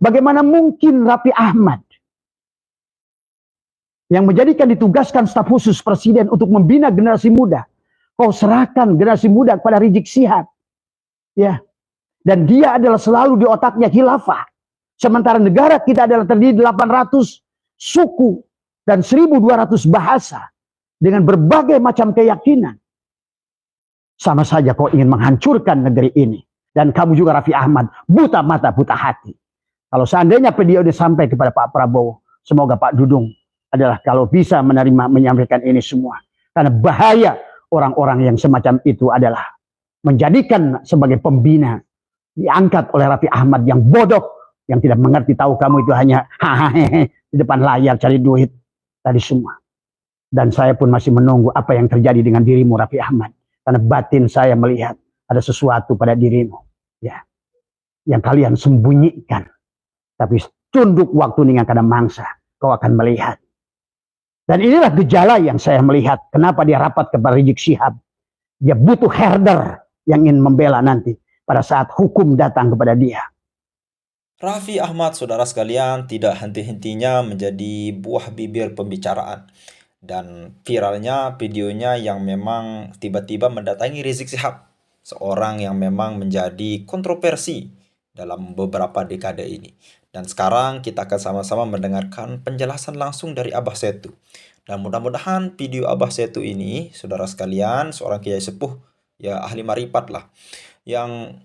Bagaimana mungkin Raffi Ahmad yang ditugaskan staf khusus presiden untuk membina generasi muda, kau serahkan generasi muda kepada Rizik Syihab, ya, dan dia adalah selalu di otaknya khilafah, sementara negara kita adalah terdiri 800 suku dan 1.200 bahasa dengan berbagai macam keyakinan. Sama saja kau ingin menghancurkan negeri ini, dan kamu juga Raffi Ahmad buta mata buta hati. Kalau seandainya video sampai kepada Pak Prabowo, semoga Pak Dudung adalah kalau bisa menerima menyampaikan ini semua. Karena bahaya orang-orang yang semacam itu adalah menjadikan sebagai pembina, diangkat oleh Raffi Ahmad yang bodoh, yang tidak mengerti, tahu kamu itu hanya hahaha di depan layar cari duit tadi semua. Dan saya pun masih menunggu apa yang terjadi dengan dirimu Raffi Ahmad, karena batin saya melihat ada sesuatu pada dirimu, ya, yang kalian sembunyikan. Tapi tunduk waktu dengan kadang mangsa, kau akan melihat. Dan inilah gejala yang saya melihat. Kenapa dia rapat kepada Rizik Syihab? Dia butuh herder yang ingin membela nanti pada saat hukum datang kepada dia. Raffi Ahmad, saudara sekalian, tidak henti-hentinya menjadi buah bibir pembicaraan. Dan viralnya videonya yang memang tiba-tiba mendatangi Rizik Syihab, seorang yang memang menjadi kontroversi dalam beberapa dekade ini. Dan sekarang kita akan sama-sama mendengarkan penjelasan langsung dari Abah Setu. Dan mudah-mudahan video Abah Setu ini, saudara sekalian, seorang kiai sepuh, ya ahli marifat lah, yang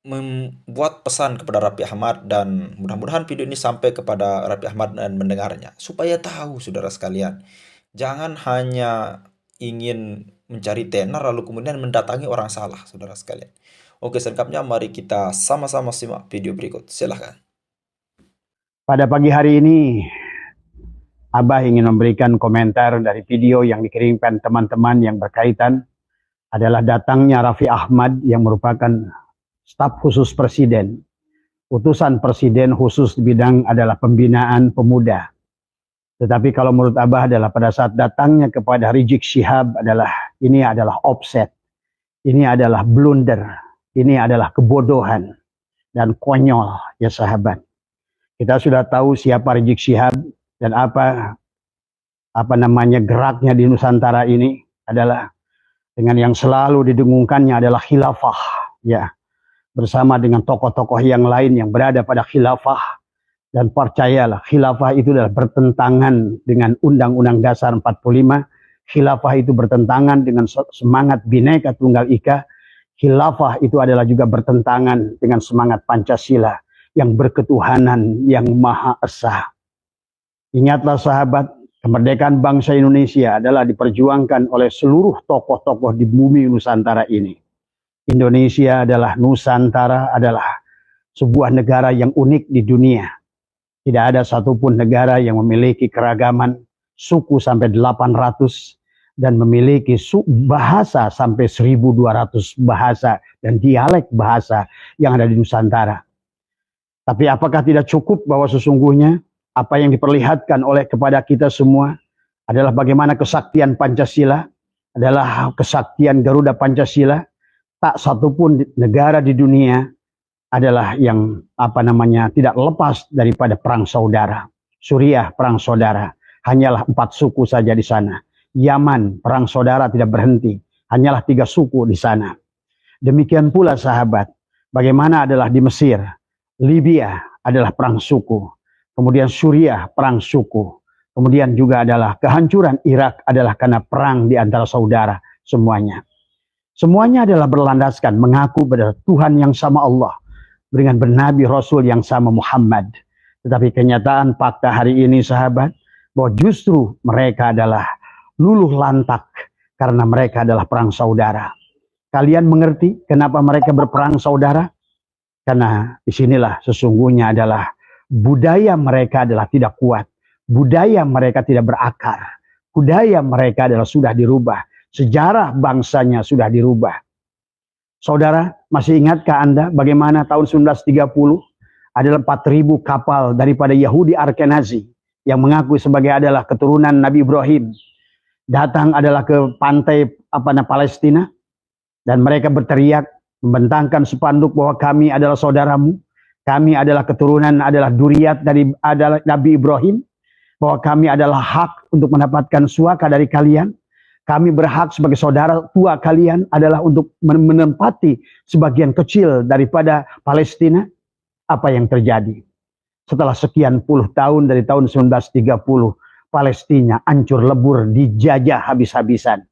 membuat pesan kepada Raffi Ahmad, dan mudah-mudahan video ini sampai kepada Raffi Ahmad dan mendengarnya. Supaya tahu, saudara sekalian, jangan hanya ingin mencari tenar lalu kemudian mendatangi orang salah, saudara sekalian. Oke, selengkapnya mari kita sama-sama simak video berikut. Silahkan. Pada pagi hari ini, Abah ingin memberikan komentar dari video yang dikirimkan teman-teman yang berkaitan adalah datangnya Raffi Ahmad yang merupakan staf khusus presiden. Utusan presiden khusus di bidang adalah pembinaan pemuda. Tetapi kalau menurut Abah adalah pada saat datangnya kepada Rizik Syihab ini adalah offset. Ini adalah blunder. Ini adalah kebodohan dan konyol, ya sahabat. Kita sudah tahu siapa Rizik Syihab dan apa namanya geraknya di Nusantara ini adalah dengan yang selalu didengungkannya adalah khilafah, ya, bersama dengan tokoh-tokoh yang lain yang berada pada khilafah. Dan percayalah, khilafah itu adalah bertentangan dengan Undang-Undang Dasar 45. Khilafah itu bertentangan dengan semangat Bhinneka Tunggal Ika. Khilafah itu adalah juga bertentangan dengan semangat Pancasila yang berketuhanan yang Maha Esa. Ingatlah sahabat, kemerdekaan bangsa Indonesia adalah diperjuangkan oleh seluruh tokoh-tokoh di bumi Nusantara ini. Indonesia adalah Nusantara, adalah sebuah negara yang unik di dunia. Tidak ada satupun negara yang memiliki keragaman suku sampai 800 dan memiliki bahasa sampai 1.200 bahasa dan dialek bahasa yang ada di Nusantara. Tapi apakah tidak cukup bahwa sesungguhnya apa yang diperlihatkan oleh kepada kita semua adalah bagaimana kesaktian Pancasila, adalah kesaktian Garuda Pancasila. Tak satupun negara di dunia adalah yang tidak lepas daripada perang saudara. Suriah perang saudara, hanyalah 4 suku saja di sana. Yaman perang saudara tidak berhenti, hanyalah 3 suku di sana. Demikian pula sahabat, bagaimana adalah di Mesir, Libya adalah perang suku, kemudian Suriah perang suku, kemudian juga adalah kehancuran Irak adalah karena perang di antara saudara semuanya. Semuanya adalah berlandaskan mengaku pada Tuhan yang sama Allah, dengan bernabi Rasul yang sama Muhammad. Tetapi kenyataan fakta hari ini sahabat, bahwa justru mereka adalah luluh lantak karena mereka adalah perang saudara. Kalian mengerti kenapa mereka berperang saudara? Karena disinilah sesungguhnya adalah budaya mereka adalah tidak kuat. Budaya mereka tidak berakar. Budaya mereka adalah sudah dirubah. Sejarah bangsanya sudah dirubah. Saudara, masih ingatkah Anda bagaimana tahun 1930 adalah 4.000 kapal daripada Yahudi Ashkenazi yang mengaku sebagai adalah keturunan Nabi Ibrahim datang adalah ke pantai Palestina, dan mereka berteriak membentangkan spanduk bahwa kami adalah saudaramu, kami adalah keturunan, adalah duriat dari adalah Nabi Ibrahim, bahwa kami adalah hak untuk mendapatkan suaka dari kalian. Kami berhak sebagai saudara tua kalian adalah untuk menempati sebagian kecil daripada Palestina. Apa yang terjadi? Setelah sekian puluh tahun dari tahun 1930, Palestina hancur lebur, dijajah habis-habisan.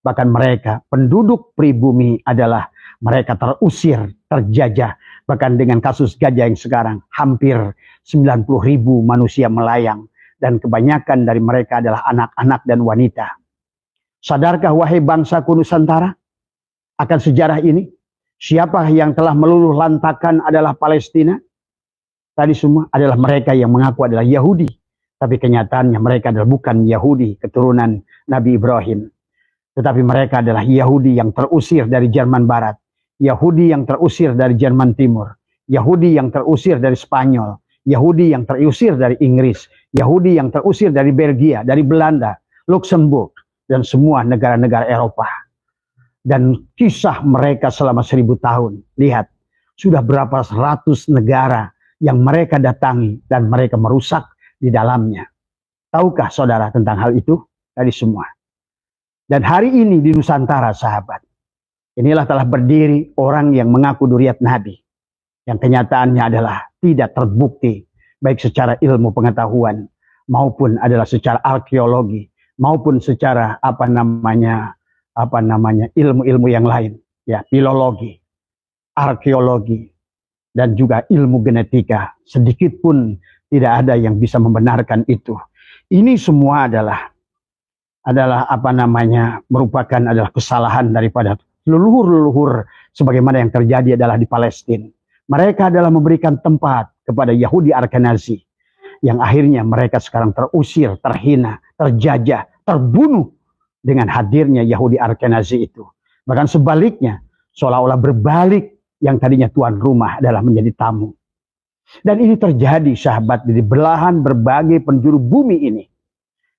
Bahkan mereka, penduduk pribumi adalah mereka terusir, terjajah. Bahkan dengan kasus gajah yang sekarang, hampir 90.000 manusia melayang. Dan kebanyakan dari mereka adalah anak-anak dan wanita. Sadarkah wahai bangsaku Nusantara akan sejarah ini? Siapa yang telah meluluh lantakan adalah Palestina? Tadi semua adalah mereka yang mengaku adalah Yahudi. Tapi kenyataannya mereka adalah bukan Yahudi, keturunan Nabi Ibrahim. Tetapi mereka adalah Yahudi yang terusir dari Jerman Barat. Yahudi yang terusir dari Jerman Timur. Yahudi yang terusir dari Spanyol. Yahudi yang terusir dari Inggris. Yahudi yang terusir dari Belgia, dari Belanda, Luxembourg, dan semua negara-negara Eropa. Dan kisah mereka selama 1000 tahun. Lihat, sudah berapa ratus negara yang mereka datangi dan mereka merusak di dalamnya. Tahukah saudara tentang hal itu? Tadi semua. Dan hari ini di Nusantara, sahabat, inilah telah berdiri orang yang mengaku duriat Nabi. Yang kenyataannya adalah tidak terbukti, baik secara ilmu pengetahuan, maupun adalah secara arkeologi, maupun secara ilmu-ilmu yang lain. Ya, filologi, arkeologi, dan juga ilmu genetika. Sedikit pun tidak ada yang bisa membenarkan itu. Ini semua adalah merupakan adalah kesalahan daripada leluhur-leluhur sebagaimana yang terjadi adalah di Palestina. Mereka adalah memberikan tempat kepada Yahudi Ashkenazi yang akhirnya mereka sekarang terusir, terhina, terjajah, terbunuh dengan hadirnya Yahudi Ashkenazi itu. Bahkan sebaliknya, seolah-olah berbalik, yang tadinya tuan rumah adalah menjadi tamu. Dan ini terjadi, sahabat, di belahan berbagai penjuru bumi ini.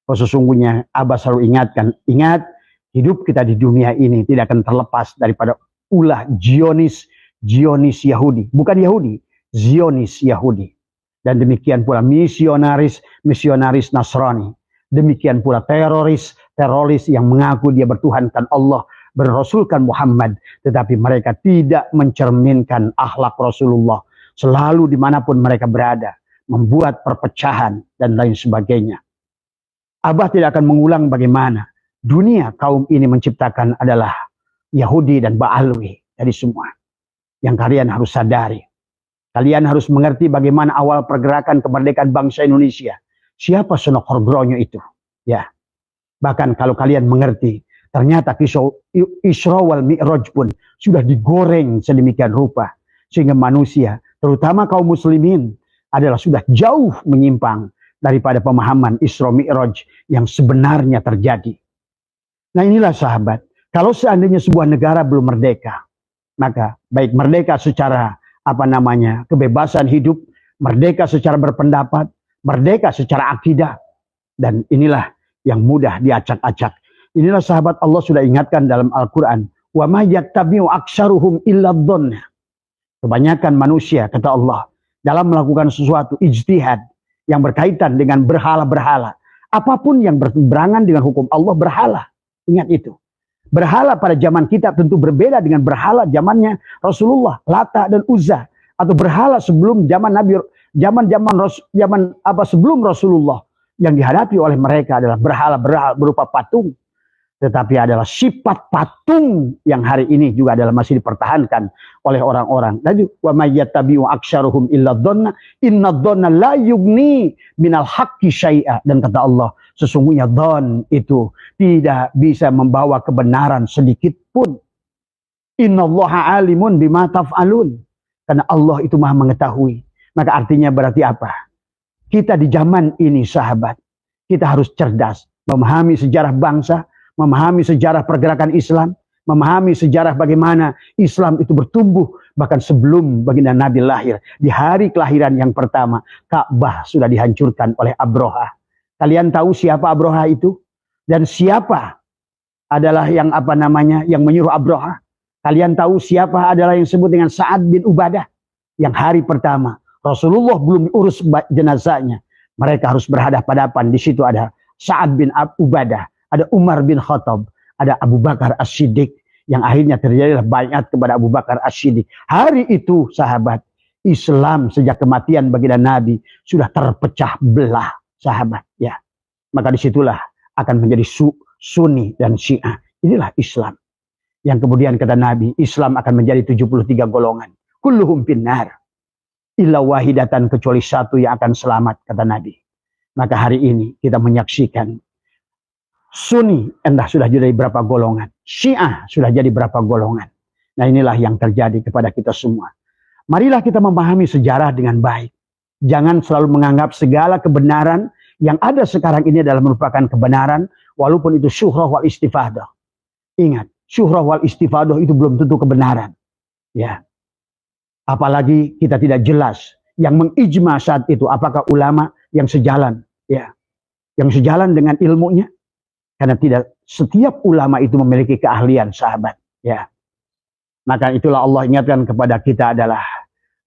Sesungguhnya Abah selalu ingatkan, ingat, hidup kita di dunia ini tidak akan terlepas daripada ulah Zionis Yahudi. Bukan Yahudi, Zionis Yahudi. Dan demikian pula misionaris Nasrani. Demikian pula teroris yang mengaku dia bertuhankan Allah, berrasulkan Muhammad, tetapi mereka tidak mencerminkan akhlak Rasulullah. Selalu dimanapun mereka berada, membuat perpecahan dan lain sebagainya. Abah tidak akan mengulang bagaimana dunia kaum ini menciptakan adalah Yahudi dan Ba'alwi. Jadi semua yang kalian harus sadari. Kalian harus mengerti bagaimana awal pergerakan kemerdekaan bangsa Indonesia. Siapa Sunan Kudus itu? Ya. Bahkan kalau kalian mengerti, ternyata Isra wal Mi'raj pun sudah digoreng sedemikian rupa. Sehingga manusia, terutama kaum muslimin, adalah sudah jauh menyimpang daripada pemahaman Isra Mi'raj yang sebenarnya terjadi. Nah inilah sahabat, kalau seandainya sebuah negara belum merdeka, maka baik merdeka secara kebebasan hidup, merdeka secara berpendapat, merdeka secara akidah, dan inilah yang mudah diacak-acak. Inilah sahabat Allah sudah ingatkan dalam Al-Quran, wa ma yattabi'u aktsaruhum illa dhonn. Kebanyakan manusia, kata Allah, dalam melakukan sesuatu ijtihad yang berkaitan dengan berhala-berhala, apapun yang bertentangan dengan hukum Allah, berhala. Ingat itu. Berhala pada zaman kita tentu berbeda dengan berhala zamannya Rasulullah, Lata dan Uzza, atau berhala sebelum zaman Nabi, sebelum Rasulullah, yang dihadapi oleh mereka adalah berhala-berhala berupa patung. Tetapi adalah sifat patung yang hari ini juga adalah masih dipertahankan oleh orang-orang. Jadi wa may yattabi'u aktsaruhum illa dhonna inna dhonna la yughni minal haqqi syai'a. Dan kata Allah, sesungguhnya dhon itu tidak bisa membawa kebenaran sedikit pun. Innallaha alimun bima taf'alun. Karena Allah itu Maha mengetahui. Maka artinya berarti apa? Kita di zaman ini, sahabat, kita harus cerdas, memahami sejarah bangsa, memahami sejarah pergerakan Islam, memahami sejarah bagaimana Islam itu bertumbuh, bahkan sebelum baginda Nabi lahir. Di hari kelahiran yang pertama, Ka'bah sudah dihancurkan oleh Abroha. Kalian tahu siapa Abroha itu? Dan siapa adalah yang yang menyuruh Abroha? Kalian tahu siapa adalah yang disebut dengan Sa'ad bin Ubadah? Yang hari pertama, Rasulullah belum diurus jenazahnya. Mereka harus berhadapan-hadapan. Di situ ada Sa'ad bin Ubadah, ada Umar bin Khattab, ada Abu Bakar As-Siddiq, yang akhirnya terjadilah baiat kepada Abu Bakar As-Siddiq. Hari itu sahabat, Islam sejak kematian baginda Nabi sudah terpecah belah sahabat. Ya, maka disitulah akan menjadi Sunni dan Syiah. Inilah Islam. Yang kemudian kata Nabi, Islam akan menjadi 73 golongan. Kulluhum finnar. Illa wahidatan, kecuali satu yang akan selamat, kata Nabi. Maka hari ini kita menyaksikan Sunni entah sudah jadi berapa golongan, Syiah sudah jadi berapa golongan. Nah, inilah yang terjadi kepada kita semua. Marilah kita memahami sejarah dengan baik. Jangan selalu menganggap segala kebenaran yang ada sekarang ini adalah merupakan kebenaran, walaupun itu syuhrah wal istifadah. Ingat, syuhrah wal istifadah itu belum tentu kebenaran. Ya. Apalagi kita tidak jelas yang mengijma saat itu apakah ulama yang sejalan, ya, yang sejalan dengan ilmunya, karena tidak setiap ulama itu memiliki keahlian sahabat, ya. Maka itulah Allah ingatkan kepada kita adalah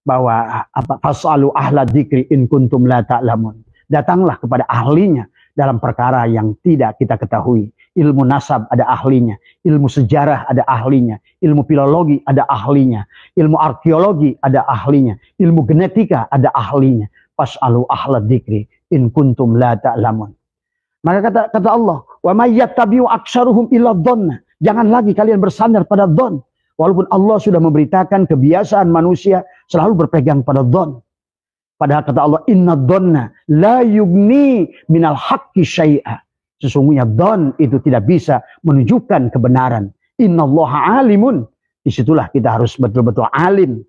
bahwa fasalu ahla dzikri in kuntum la ta'lamun. Datanglah kepada ahlinya dalam perkara yang tidak kita ketahui. Ilmu nasab ada ahlinya, ilmu sejarah ada ahlinya, ilmu filologi ada ahlinya, ilmu arkeologi ada ahlinya, ilmu genetika ada ahlinya. Fas'alu ahla dzikri in kuntum la ta'lamun. Maka kata Allah, wa may yattabi'u aktsaruhum illa dhanna. Jangan lagi kalian bersandar pada dhon. Walaupun Allah sudah memberitakan kebiasaan manusia selalu berpegang pada dhon. Padahal kata Allah, inna dhanna la yugni minal haqqi syai'a. Sesungguhnya dhon itu tidak bisa menunjukkan kebenaran. Innallaha alimun. Disitulah kita harus betul-betul alim.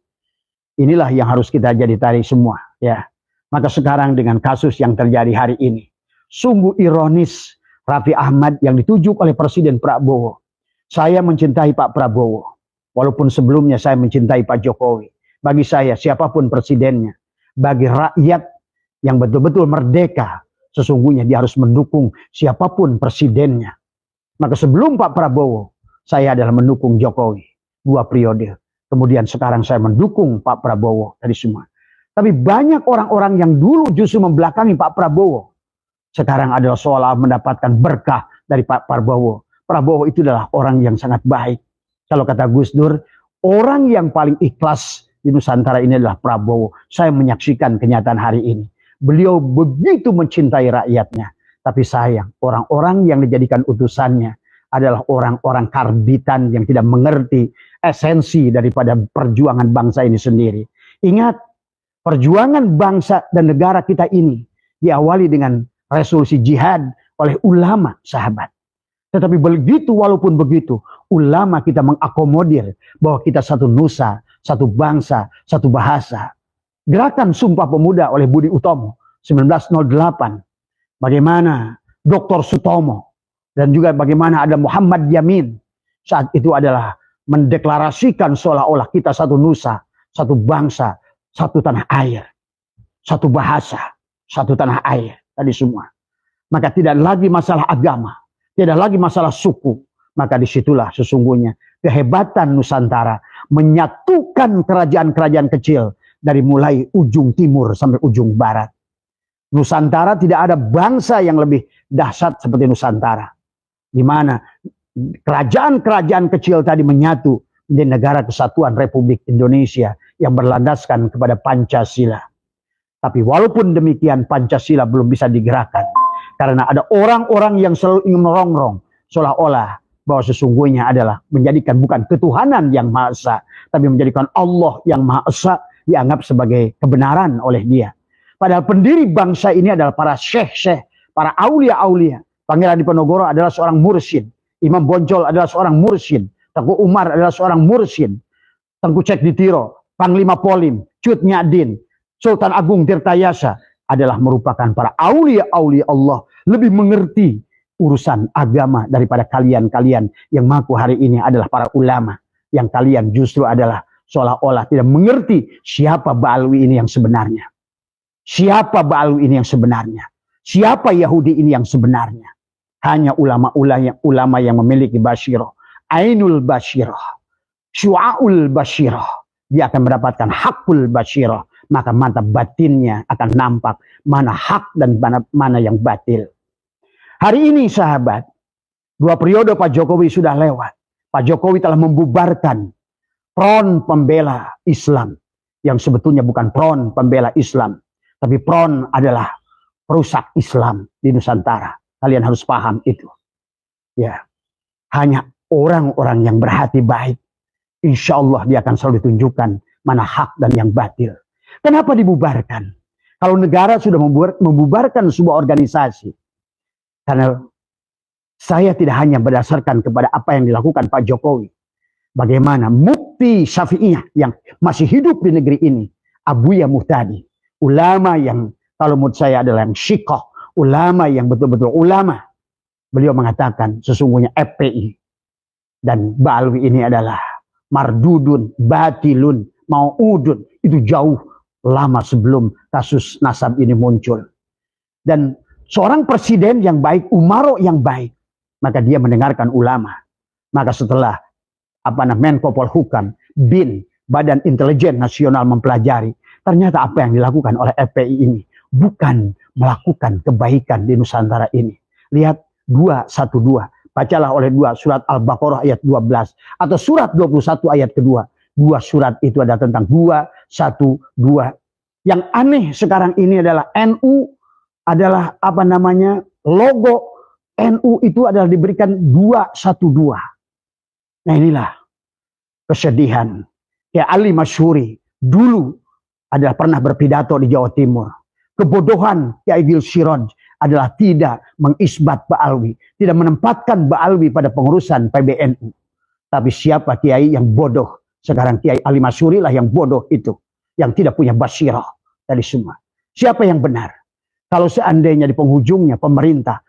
Inilah yang harus kita jadi tarik semua. Ya. Maka sekarang dengan kasus yang terjadi hari ini, sungguh ironis Raffi Ahmad yang ditujuk oleh Presiden Prabowo. Saya mencintai Pak Prabowo. Walaupun sebelumnya saya mencintai Pak Jokowi. Bagi saya siapapun presidennya. Bagi rakyat yang betul-betul merdeka, sesungguhnya dia harus mendukung siapapun presidennya. Maka sebelum Pak Prabowo, saya adalah mendukung Jokowi 2 periode. Kemudian sekarang saya mendukung Pak Prabowo dari semua. Tapi banyak orang-orang yang dulu justru membelakangi Pak Prabowo, sekarang adalah seolah mendapatkan berkah dari Pak Prabowo. Prabowo itu adalah orang yang sangat baik. Kalau kata Gus Dur, orang yang paling ikhlas di Nusantara ini adalah Prabowo. Saya menyaksikan kenyataan hari ini. Beliau begitu mencintai rakyatnya. Tapi sayang, orang-orang yang dijadikan utusannya adalah orang-orang karbitan yang tidak mengerti esensi daripada perjuangan bangsa ini sendiri. Ingat, perjuangan bangsa dan negara kita ini diawali dengan resolusi jihad oleh ulama, sahabat. Tetapi begitu, walaupun begitu, ulama kita mengakomodir bahwa kita satu nusa, satu bangsa, satu bahasa. Gerakan Sumpah Pemuda oleh Budi Utomo 1908. Bagaimana Dr. Sutomo dan juga bagaimana ada Muhammad Yamin saat itu adalah mendeklarasikan seolah-olah kita satu nusa, satu bangsa, satu tanah air, satu bahasa, satu tanah air. Tadi semua. Maka tidak lagi masalah agama, tidak lagi masalah suku. Maka disitulah sesungguhnya kehebatan Nusantara menyatukan kerajaan-kerajaan kecil dari mulai ujung timur sampai ujung barat. Nusantara tidak ada bangsa yang lebih dahsyat seperti Nusantara. Di mana kerajaan-kerajaan kecil tadi menyatu menjadi negara kesatuan Republik Indonesia yang berlandaskan kepada Pancasila. Tapi walaupun demikian Pancasila belum bisa digerakkan. Karena ada orang-orang yang selalu ingin merongrong. Seolah-olah bahwa sesungguhnya adalah menjadikan bukan ketuhanan yang Maha Esa. Tapi menjadikan Allah yang Maha Esa dianggap sebagai kebenaran oleh dia. Padahal pendiri bangsa ini adalah para syekh-syekh, para aulia-aulia. Pangeran Diponegoro adalah seorang mursyid. Imam Bonjol adalah seorang mursyid. Tengku Umar adalah seorang mursyid. Tengku Cekditiro, Panglima Polim, Cut Nyadin, Sultan Agung Tirtayasa adalah merupakan para aulia-aulia Allah. Lebih mengerti urusan agama daripada kalian-kalian yang mengaku hari ini adalah para ulama. Yang kalian justru adalah seolah-olah tidak mengerti siapa Ba'alwi ini yang sebenarnya. Siapa Ba'alwi ini yang sebenarnya. Siapa Yahudi ini yang sebenarnya. Hanya ulama yang memiliki basyirah. Ainul basyirah. Syu'aul basyirah. Dia akan mendapatkan hakul basyirah. maka mata batinnya akan nampak mana hak dan mana yang batil. Hari ini sahabat, 2 periode Pak Jokowi sudah lewat. Pak Jokowi telah membubarkan Front Pembela Islam, yang sebetulnya bukan Front Pembela Islam, tapi Front adalah perusak Islam di Nusantara. Kalian harus paham itu. Ya, hanya orang-orang yang berhati baik, insya Allah dia akan selalu ditunjukkan mana hak dan yang batil. Kenapa dibubarkan? Kalau negara sudah membubarkan sebuah organisasi, karena saya tidak hanya berdasarkan kepada apa yang dilakukan Pak Jokowi, bagaimana mufti Syafi'iyah yang masih hidup di negeri ini, Abuya Muhtadi, ulama yang kalau menurut saya adalah yang syikoh, ulama yang betul-betul ulama. Beliau mengatakan sesungguhnya FPI dan Ba'alwi ini adalah mardudun, batilun, mau'udun. Itu jauh lama sebelum kasus nasab ini muncul. Dan seorang presiden yang baik, Umaro yang baik, maka dia mendengarkan ulama. Maka setelah Menko Polhukam, BIN, Badan Intelijen Nasional mempelajari, ternyata apa yang dilakukan oleh FPI ini bukan melakukan kebaikan di Nusantara ini. Lihat 212, bacalah oleh 2 surat Al-Baqarah ayat 12 atau surat 21 ayat kedua. 2 surat itu ada tentang 212. Yang aneh sekarang ini adalah NU adalah logo NU itu adalah diberikan 212. Nah inilah kesedihan. Ya Ali Masyhuri dulu adalah pernah berpidato di Jawa Timur. Kebodohan Kiai Gil Siroj adalah tidak mengisbat Ba'alwi, tidak menempatkan Ba'alwi pada pengurusan PBNU. Tapi siapa kiai yang bodoh? Sekarang Kiai Ali Masyhuri lah yang bodoh itu, yang tidak punya basirah dari semua. Siapa yang benar? Kalau seandainya di penghujungnya pemerintah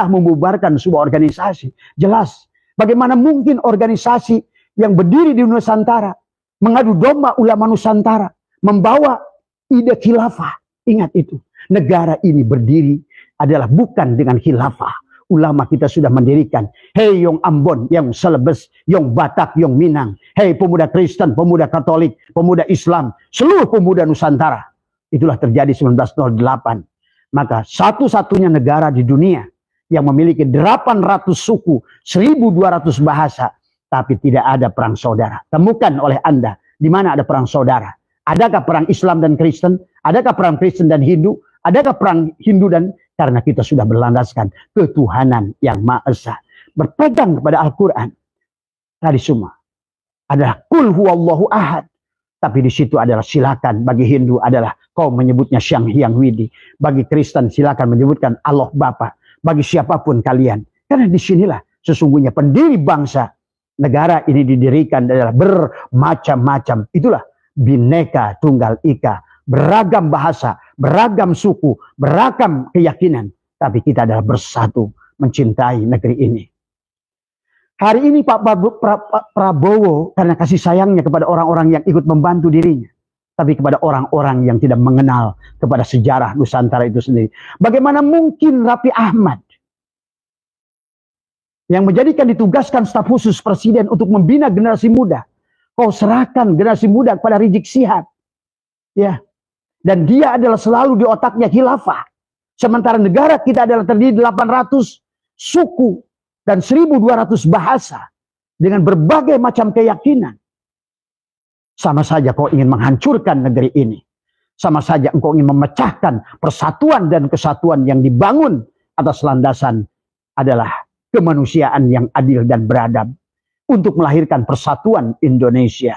membubarkan sebuah organisasi, jelas bagaimana mungkin organisasi yang berdiri di Nusantara mengadu domba ulama Nusantara, membawa ide khilafah. Ingat itu, negara ini berdiri adalah bukan dengan khilafah. Ulama kita sudah mendirikan, hei Yong Ambon, Yong Celebes, Yong Batak, Yong Minang, hei pemuda Kristen, pemuda Katolik, pemuda Islam, seluruh pemuda Nusantara. Itulah terjadi 1908. Maka satu-satunya negara di dunia yang memiliki 800 suku, 1200 bahasa, tapi tidak ada perang saudara. Temukan oleh Anda di mana ada perang saudara. Adakah perang Islam dan Kristen? Adakah perang Kristen dan Hindu? Adakah perang Hindu dan karena kita sudah berlandaskan ketuhanan yang Maha Esa, berpegang kepada Al-Quran. Tadi semua adalah Qul huwallahu ahad. Tapi di situ adalah silakan, bagi Hindu adalah kau menyebutnya Syang Hyang Widi. Bagi Kristen silakan menyebutkan Allah Bapa. Bagi siapapun kalian. Karena disinilah sesungguhnya pendiri bangsa. Negara ini didirikan adalah bermacam-macam. Itulah Bhinneka Tunggal Ika. Beragam bahasa, beragam suku, beragam keyakinan. Tapi kita adalah bersatu mencintai negeri ini. Hari ini Pak Prabowo karena kasih sayangnya kepada orang-orang yang ikut membantu dirinya. Tapi kepada orang-orang yang tidak mengenal kepada sejarah Nusantara itu sendiri. Bagaimana mungkin Raffi Ahmad yang ditugaskan staf khusus presiden untuk membina generasi muda. Kau serahkan generasi muda kepada Rizik Syihab. Ya. Dan dia adalah selalu di otaknya khilafah. Sementara negara kita adalah terdiri 800 suku dan 1200 bahasa dengan berbagai macam keyakinan. Sama saja kau ingin menghancurkan negeri ini. Sama saja engkau ingin memecahkan persatuan dan kesatuan yang dibangun atas landasan adalah kemanusiaan yang adil dan beradab untuk melahirkan persatuan Indonesia.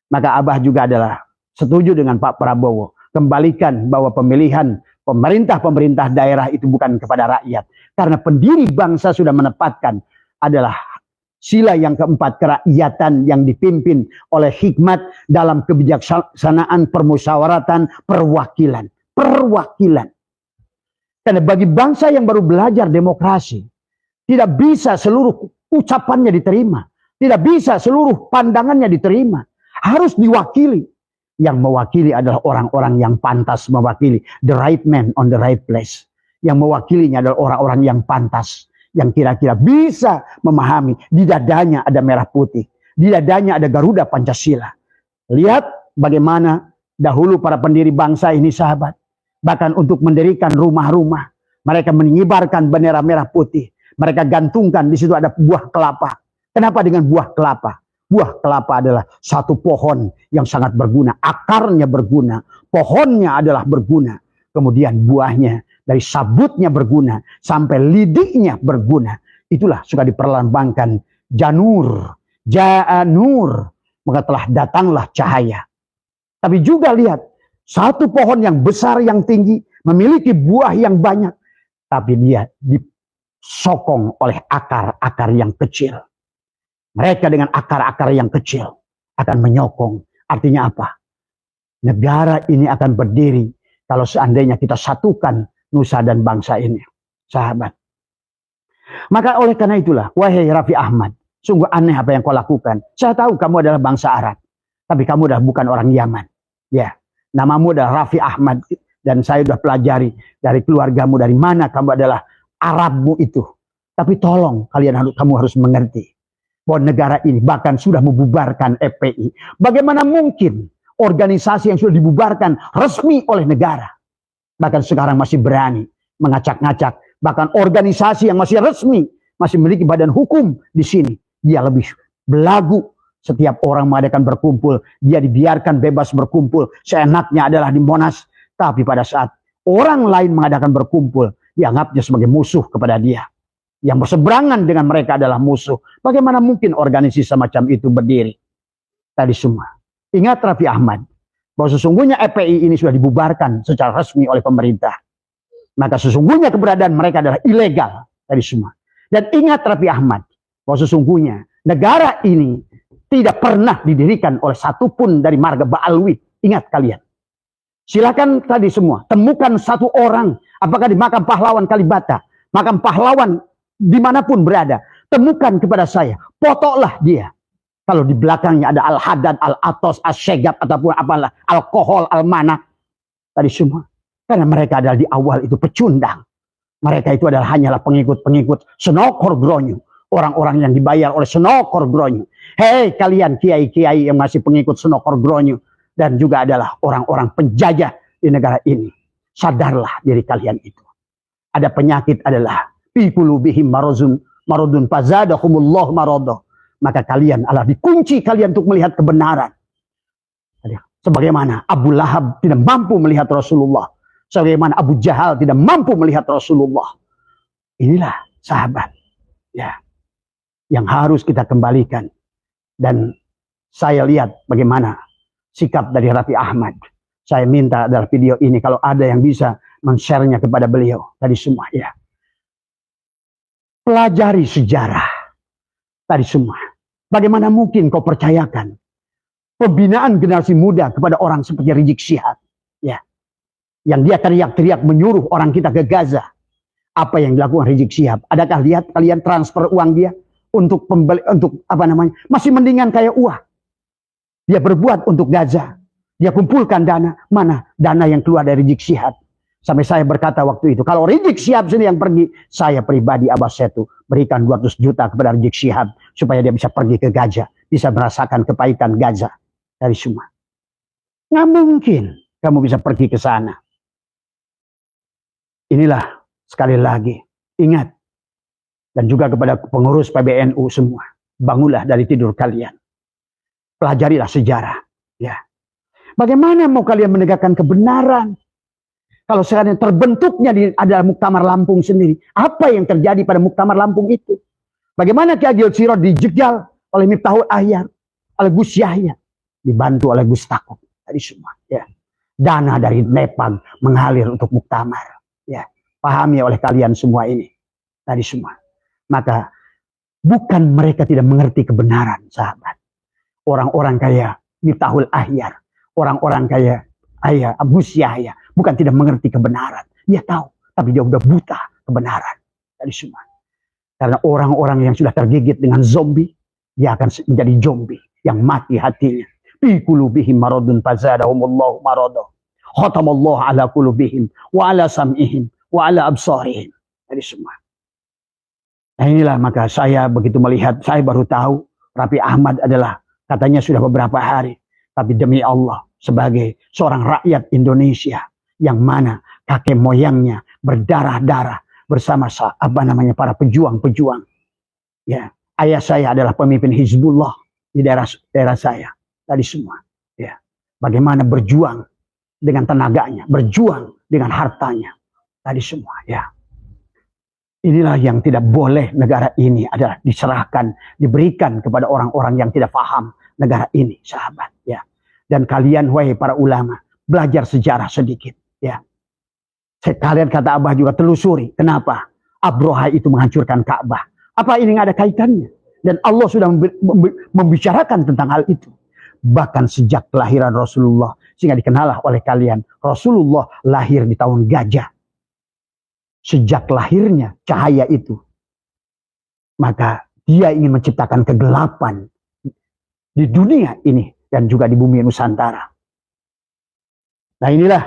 Maka Abah juga adalah setuju dengan Pak Prabowo. Kembalikan bahwa pemilihan pemerintah daerah itu bukan kepada rakyat. Karena pendiri bangsa sudah menempatkan adalah sila yang keempat, kerakyatan yang dipimpin oleh hikmat dalam kebijaksanaan, permusyawaratan, perwakilan. Perwakilan. Karena bagi bangsa yang baru belajar demokrasi, tidak bisa seluruh ucapannya diterima. Tidak bisa seluruh pandangannya diterima. Harus diwakili. Yang mewakili adalah orang-orang yang pantas mewakili. The right man on the right place. Yang mewakilinya adalah orang-orang yang pantas. Yang kira-kira bisa memahami. Di dadanya ada merah putih. Di dadanya ada Garuda Pancasila. Lihat bagaimana Dahulu para pendiri bangsa ini sahabat, bahkan untuk mendirikan rumah-rumah, mereka mengibarkan bendera merah putih. Mereka gantungkan di situ ada buah kelapa. Kenapa dengan buah kelapa? Buah kelapa adalah satu pohon yang sangat berguna. Akarnya berguna, pohonnya adalah berguna. Kemudian buahnya dari sabutnya berguna sampai lidiknya berguna. Itulah suka diperlambangkan janur, ja'anur, maka telah datanglah cahaya. Tapi juga lihat, satu pohon yang besar, yang tinggi, memiliki buah yang banyak. Tapi dia disokong oleh akar-akar yang kecil. Mereka dengan akar-akar yang kecil akan menyokong. Artinya apa? Negara ini akan berdiri kalau seandainya kita satukan nusa dan bangsa ini. Sahabat. Maka oleh karena itulah, wahai Raffi Ahmad, sungguh aneh apa yang kau lakukan. Saya tahu kamu adalah bangsa Arab. Tapi kamu dah bukan orang Yaman. Ya, namamu adalah Raffi Ahmad. Dan saya sudah pelajari dari keluargamu, dari mana kamu adalah Arabmu itu. Tapi tolong kamu harus mengerti bahwa negara ini bahkan sudah membubarkan FPI. Bagaimana mungkin organisasi yang sudah dibubarkan resmi oleh negara, bahkan sekarang masih berani mengacak-ngacak. Bahkan organisasi yang masih resmi, masih memiliki badan hukum di sini, dia lebih belagu. Setiap orang mengadakan berkumpul, dia dibiarkan bebas berkumpul. Seenaknya adalah di Monas. Tapi pada saat orang lain mengadakan berkumpul, dianggapnya sebagai musuh kepada dia. Yang berseberangan dengan mereka adalah musuh. Bagaimana mungkin organisasi semacam itu berdiri? Tadi semua. Ingat Raffi Ahmad, bahwa sesungguhnya FPI ini sudah dibubarkan secara resmi oleh pemerintah. Maka sesungguhnya keberadaan mereka adalah ilegal. Tadi semua. Dan ingat Raffi Ahmad, bahwa sesungguhnya negara ini tidak pernah didirikan oleh satupun dari marga Ba'alwi. Ingat kalian. Silakan tadi semua, temukan satu orang, apakah di makam pahlawan Kalibata, makam pahlawan dimanapun berada, temukan kepada saya, potoklah dia. Kalau di belakangnya ada Al-Haddad, Al-Atos, Al-Syegab, ataupun apalah, alkohol, Al-Mana, tadi semua. Karena mereka adalah di awal itu pecundang. Mereka itu adalah hanyalah pengikut-pengikut Senokor Gronyo. Orang-orang yang dibayar oleh Senokor Gronyo. Hei kalian kiai-kiai yang masih pengikut Senokor Gronyo. Dan juga adalah orang-orang penjajah di negara ini. Sadarlah diri kalian itu. Ada penyakit adalah fi qulubihim maradun fazadahumullah maradah. Maka kalian adalah dikunci kalian untuk melihat kebenaran. Sebagaimana Abu Lahab tidak mampu melihat Rasulullah. Sebagaimana Abu Jahal tidak mampu melihat Rasulullah. Inilah sahabat. Ya. Yang harus kita kembalikan. Dan saya lihat bagaimana sikap dari Raffi Ahmad. Saya minta dalam video ini kalau ada yang bisa men-share-nya kepada beliau. Tadi semua ya. Pelajari sejarah. Tadi semua. Bagaimana mungkin kau percayakan pembinaan generasi muda kepada orang seperti Rizik Syihab. Ya. Yang dia teriak-teriak menyuruh orang kita ke Gaza. Apa yang dilakukan Rizik Syihab? Adakah lihat kalian transfer uang dia untuk pembeli, untuk apa namanya? Masih mendingan kayak uang. Dia berbuat untuk Gaza. Dia kumpulkan dana. Mana dana yang keluar dari Rizik Syihab? Sampai saya berkata waktu itu, kalau Rizik Syihab sendiri yang pergi, saya pribadi Abbas Setu berikan 200 juta kepada Rizik Syihab supaya dia bisa pergi ke Gaza, bisa merasakan kepaikan Gaza dari semua. Nggak mungkin kamu bisa pergi ke sana. Inilah sekali lagi, ingat. Dan juga kepada pengurus PBNU semua, bangunlah dari tidur kalian. Pelajarilah sejarah. Ya. Bagaimana mau kalian menegakkan kebenaran? Kalau sekarang terbentuknya adalah Muktamar Lampung sendiri. Apa yang terjadi pada Muktamar Lampung itu? Bagaimana Ki Agil Sirot dijegal oleh Miftahul Ahyar, oleh Gus Yahya, dibantu oleh Gus Takub. Tadi semua. Ya. Dana dari Nepal mengalir untuk Muktamar. Ya. Pahami oleh kalian semua ini. Tadi semua. Maka bukan mereka tidak mengerti kebenaran, sahabat. Orang-orang kaya Miftahul Ahyar, orang-orang kaya Gus Yahya, bukan tidak mengerti kebenaran. Dia tahu, tapi dia udah buta kebenaran. Dari semua. Karena orang-orang yang sudah tergigit dengan zombie, dia akan menjadi zombie yang mati hatinya. Fi qulubihim maradun fazadahumullahu maradah. Khatamallahu ala qulubihim wa ala sam'ihim wa ala absarihim. Dari semua. Nah inilah maka saya begitu melihat, saya baru tahu Raffi Ahmad adalah katanya sudah beberapa hari. Tapi demi Allah, sebagai seorang rakyat Indonesia yang mana kakek moyangnya berdarah-darah bersama para pejuang-pejuang. Ya, ayah saya adalah pemimpin Hizbullah di daerah saya tadi semua. Ya, bagaimana berjuang dengan tenaganya, berjuang dengan hartanya tadi semua. Ya, inilah yang tidak boleh negara ini adalah diserahkan, diberikan kepada orang-orang yang tidak paham negara ini, sahabat. Ya, dan kalian, wahai para ulama, belajar sejarah sedikit. Ya, kalian kata Abah juga telusuri kenapa Abroha itu menghancurkan Ka'bah. Apa ini nggak ada kaitannya? Dan Allah sudah membicarakan tentang hal itu. Bahkan sejak kelahiran Rasulullah, sehingga dikenallah oleh kalian, Rasulullah lahir di tahun gajah. Sejak lahirnya cahaya itu, maka dia ingin menciptakan kegelapan di dunia ini dan juga di bumi Nusantara. Nah inilah,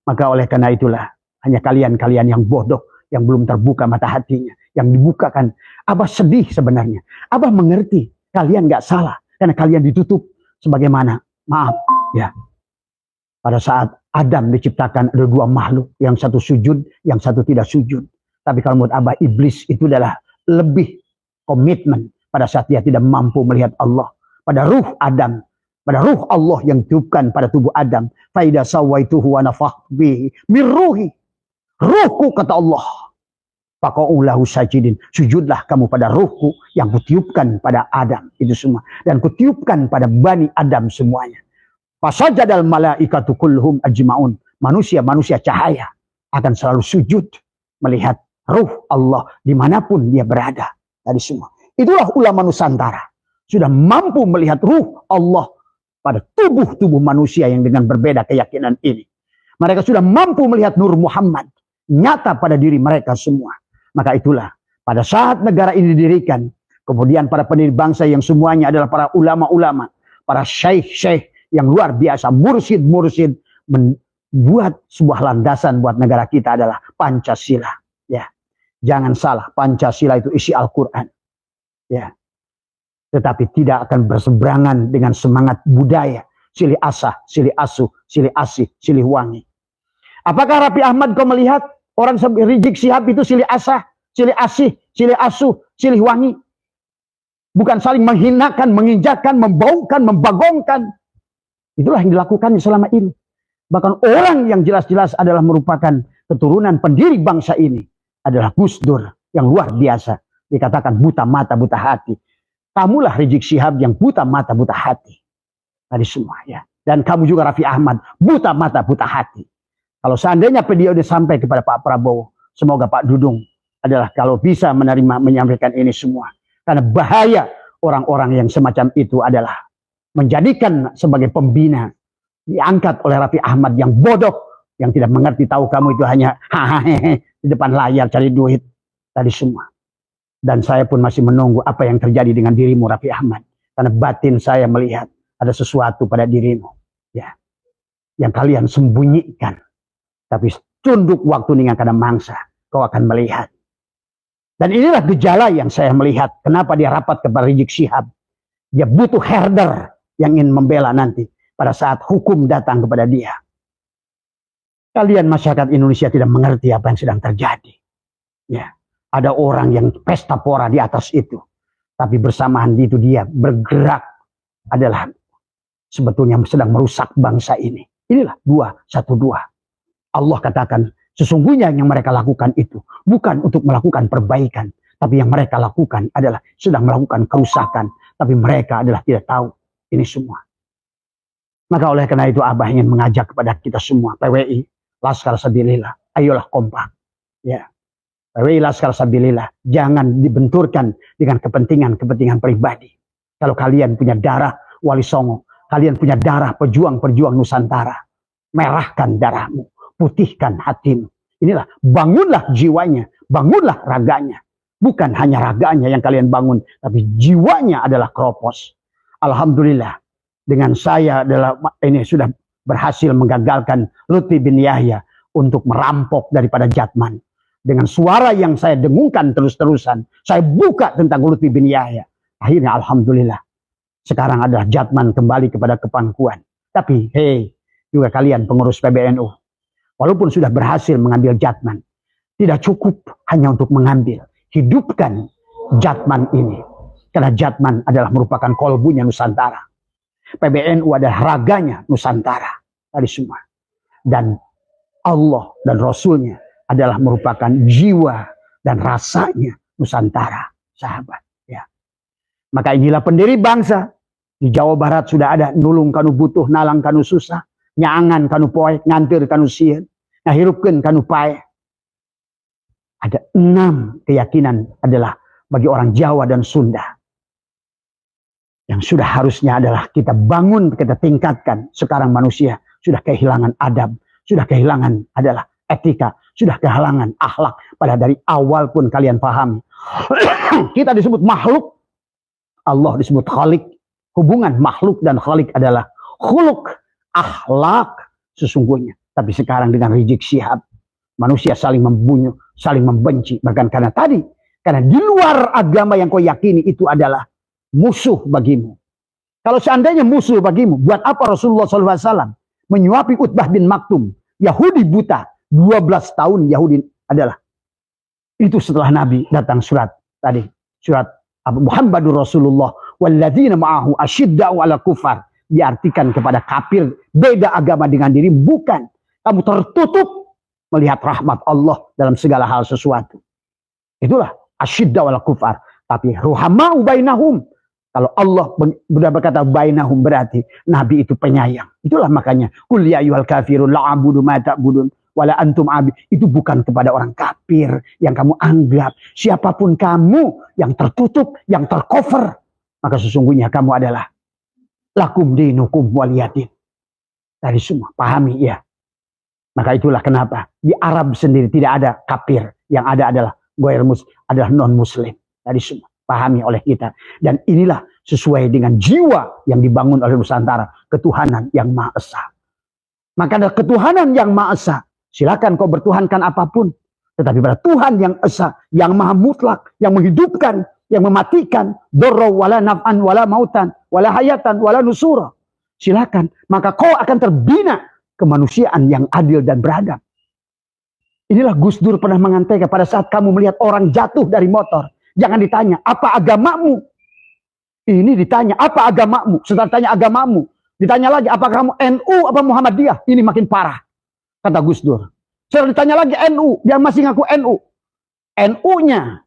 maka oleh karena itulah, hanya kalian-kalian yang bodoh, yang belum terbuka mata hatinya, yang dibukakan. Abah sedih sebenarnya. Abah mengerti kalian gak salah, karena kalian ditutup sebagaimana, maaf ya, pada saat Adam diciptakan ada dua makhluk, yang satu sujud, yang satu tidak sujud. Tapi kalau menurut Abah, iblis itu adalah lebih komitmen pada saat dia tidak mampu melihat Allah. Pada ruh Adam, pada ruh Allah yang ditiupkan pada tubuh Adam. Faida sawaituhu wa nafakhtu bihi min ruhi. Ruhku, kata Allah. Faqa'ulahu sajidin. Sujudlah kamu pada ruhku yang kutiupkan pada Adam. Itu semua. Dan kutiupkan pada Bani Adam semuanya. Fasajadal malaikatu kulluhum ajma'un. Manusia-manusia cahaya akan selalu sujud melihat ruh Allah dimanapun dia berada. Tadi semua. Itulah ulama Nusantara. Sudah mampu melihat ruh Allah pada tubuh-tubuh manusia yang dengan berbeda keyakinan ini. Mereka sudah mampu melihat Nur Muhammad nyata pada diri mereka semua. Maka itulah, pada saat negara ini didirikan, kemudian para pendiri bangsa yang semuanya adalah para ulama-ulama, para syekh-syekh yang luar biasa, mursyid-mursyid, membuat sebuah landasan buat negara kita adalah Pancasila. Ya, jangan salah, Pancasila itu isi Al-Quran. Ya, tetapi tidak akan berseberangan dengan semangat budaya, silih asah, silih asuh, silih asih, silih wangi. Apakah Raffi Ahmad kau melihat orang Rizik Syihab itu silih asah, silih asih, silih asuh, silih wangi? Bukan saling menghinakan, menginjakan, membaukan, membagongkan. Itulah yang dilakukan selama ini. Bahkan orang yang jelas-jelas adalah merupakan keturunan pendiri bangsa ini adalah Gus Dur yang luar biasa. Dikatakan buta mata, buta hati. Kamulah Rizik Syihab yang buta mata, buta hati. Tadi semua ya. Dan kamu juga Raffi Ahmad, buta mata, buta hati. Kalau seandainya video ini sampai kepada Pak Prabowo, semoga Pak Dudung adalah kalau bisa menerima, menyampaikan ini semua. Karena bahaya orang-orang yang semacam itu adalah menjadikan sebagai pembina, diangkat oleh Raffi Ahmad yang bodoh, yang tidak mengerti, tahu kamu itu hanya hahaha di depan layar cari duit. Tadi semua. Dan saya pun masih menunggu apa yang terjadi dengan dirimu Raffi Ahmad. Karena batin saya melihat ada sesuatu pada dirimu. Ya, yang kalian sembunyikan. Tapi tunduk waktu dengan kadang mangsa, kau akan melihat. Dan inilah gejala yang saya melihat. Kenapa dia rapat kepada Rizik Syihab. Dia butuh herder yang ingin membela nanti. Pada saat hukum datang kepada dia. Kalian masyarakat Indonesia tidak mengerti apa yang sedang terjadi. Ya, ada orang yang pesta pora di atas itu. Tapi bersamaan itu dia bergerak adalah sebetulnya sedang merusak bangsa ini. Inilah 212. Allah katakan, sesungguhnya yang mereka lakukan itu bukan untuk melakukan perbaikan, tapi yang mereka lakukan adalah sedang melakukan kerusakan, tapi mereka adalah tidak tahu ini semua. Maka oleh karena itu Abah ingin mengajak kepada kita semua, PWI, Laskar Sabilillah, ayolah kompak. Ya, PWI Laskar Sabilillah, jangan dibenturkan dengan kepentingan-kepentingan pribadi. Kalau kalian punya darah Wali Songo, kalian punya darah pejuang-pejuang Nusantara, merahkan darahmu. Putihkan hatimu. Inilah, bangunlah jiwanya, bangunlah raganya. Bukan hanya raganya yang kalian bangun, tapi jiwanya adalah keropos. Alhamdulillah, dengan saya adalah ini sudah berhasil menggagalkan Lutfi bin Yahya untuk merampok daripada Jatman. Dengan suara yang saya dengungkan terus-terusan, saya buka tentang Lutfi bin Yahya. Akhirnya alhamdulillah, sekarang adalah Jatman kembali kepada kepangkuan. Tapi juga kalian pengurus PBNU, walaupun sudah berhasil mengambil Jatman, tidak cukup hanya untuk mengambil. Hidupkan Jatman ini. Karena Jatman adalah merupakan kolbunya Nusantara. PBNU adalah raganya Nusantara. Tadi semua. Dan Allah dan Rasulnya adalah merupakan jiwa dan rasanya Nusantara, sahabat. Ya. Maka inilah pendiri bangsa. Di Jawa Barat sudah ada nulung kanu butuh, nalang kanu susah, nyangan kanu poe, ngantir kanu sieun, ngahirupkeun kanu pae. Ada 6 keyakinan adalah bagi orang Jawa dan Sunda yang sudah harusnya adalah kita bangun, kita tingkatkan. Sekarang manusia sudah kehilangan adab, sudah kehilangan adalah etika, sudah kehilangan akhlak. Pada dari awal pun kalian pahami. Kita disebut makhluk, Allah disebut khalik. Hubungan makhluk dan khalik adalah khuluk, akhlak sesungguhnya. Tapi sekarang dengan Rizik Syihab, manusia saling membunuh, saling membenci. Bahkan karena di luar agama yang kau yakini itu adalah musuh bagimu. Kalau seandainya musuh bagimu, buat apa Rasulullah SAW menyuapi Utbah bin Maktum, Yahudi buta, 12 tahun Yahudi adalah. Itu setelah Nabi datang surat tadi, surat Muhammadur Rasulullah walladzina ma'ahu asyidda'u 'alal kufar, diartikan kepada kafir, beda agama dengan diri, bukan. Kamu tertutup melihat rahmat Allah dalam segala hal sesuatu. Itulah asyidda'u 'alal kufar. Tapi ruhama'u bainahum. Kalau Allah sudah berkata bainahum berarti Nabi itu penyayang. Itulah makanya qul ya ayyuhal kafirun la a'budu ma ta'budun wala antum abid. Itu bukan kepada orang kafir yang kamu anggap. Siapapun kamu yang tertutup, yang tercover, maka sesungguhnya kamu adalah lakum dinukum waliyadin. Dari semua, pahami ya. Maka itulah kenapa di Arab sendiri tidak ada kafir, yang ada adalah adalah non muslim. Dari semua, pahami oleh kita. Dan inilah sesuai dengan jiwa yang dibangun oleh Nusantara, ketuhanan yang Maha Esa. Maka ada ketuhanan yang Maha Esa. Silakan kau bertuhankan apapun, tetapi pada Tuhan yang Esa, yang Maha Mutlak, yang menghidupkan, yang mematikan, dorro wala naf'an wala mautan wala hayatan wala nusura. Silakan, maka kau akan terbina kemanusiaan yang adil dan beradab. Inilah Gus Dur pernah mengatakan, pada saat kamu melihat orang jatuh dari motor, jangan ditanya apa agamamu. Ini ditanya apa agamamu. Setelah tanya agamamu, ditanya lagi apakah kamu NU apa Muhammadiyah. Ini makin parah, kata Gus Dur. Setelah ditanya lagi NU, dia masih ngaku NU. NU-nya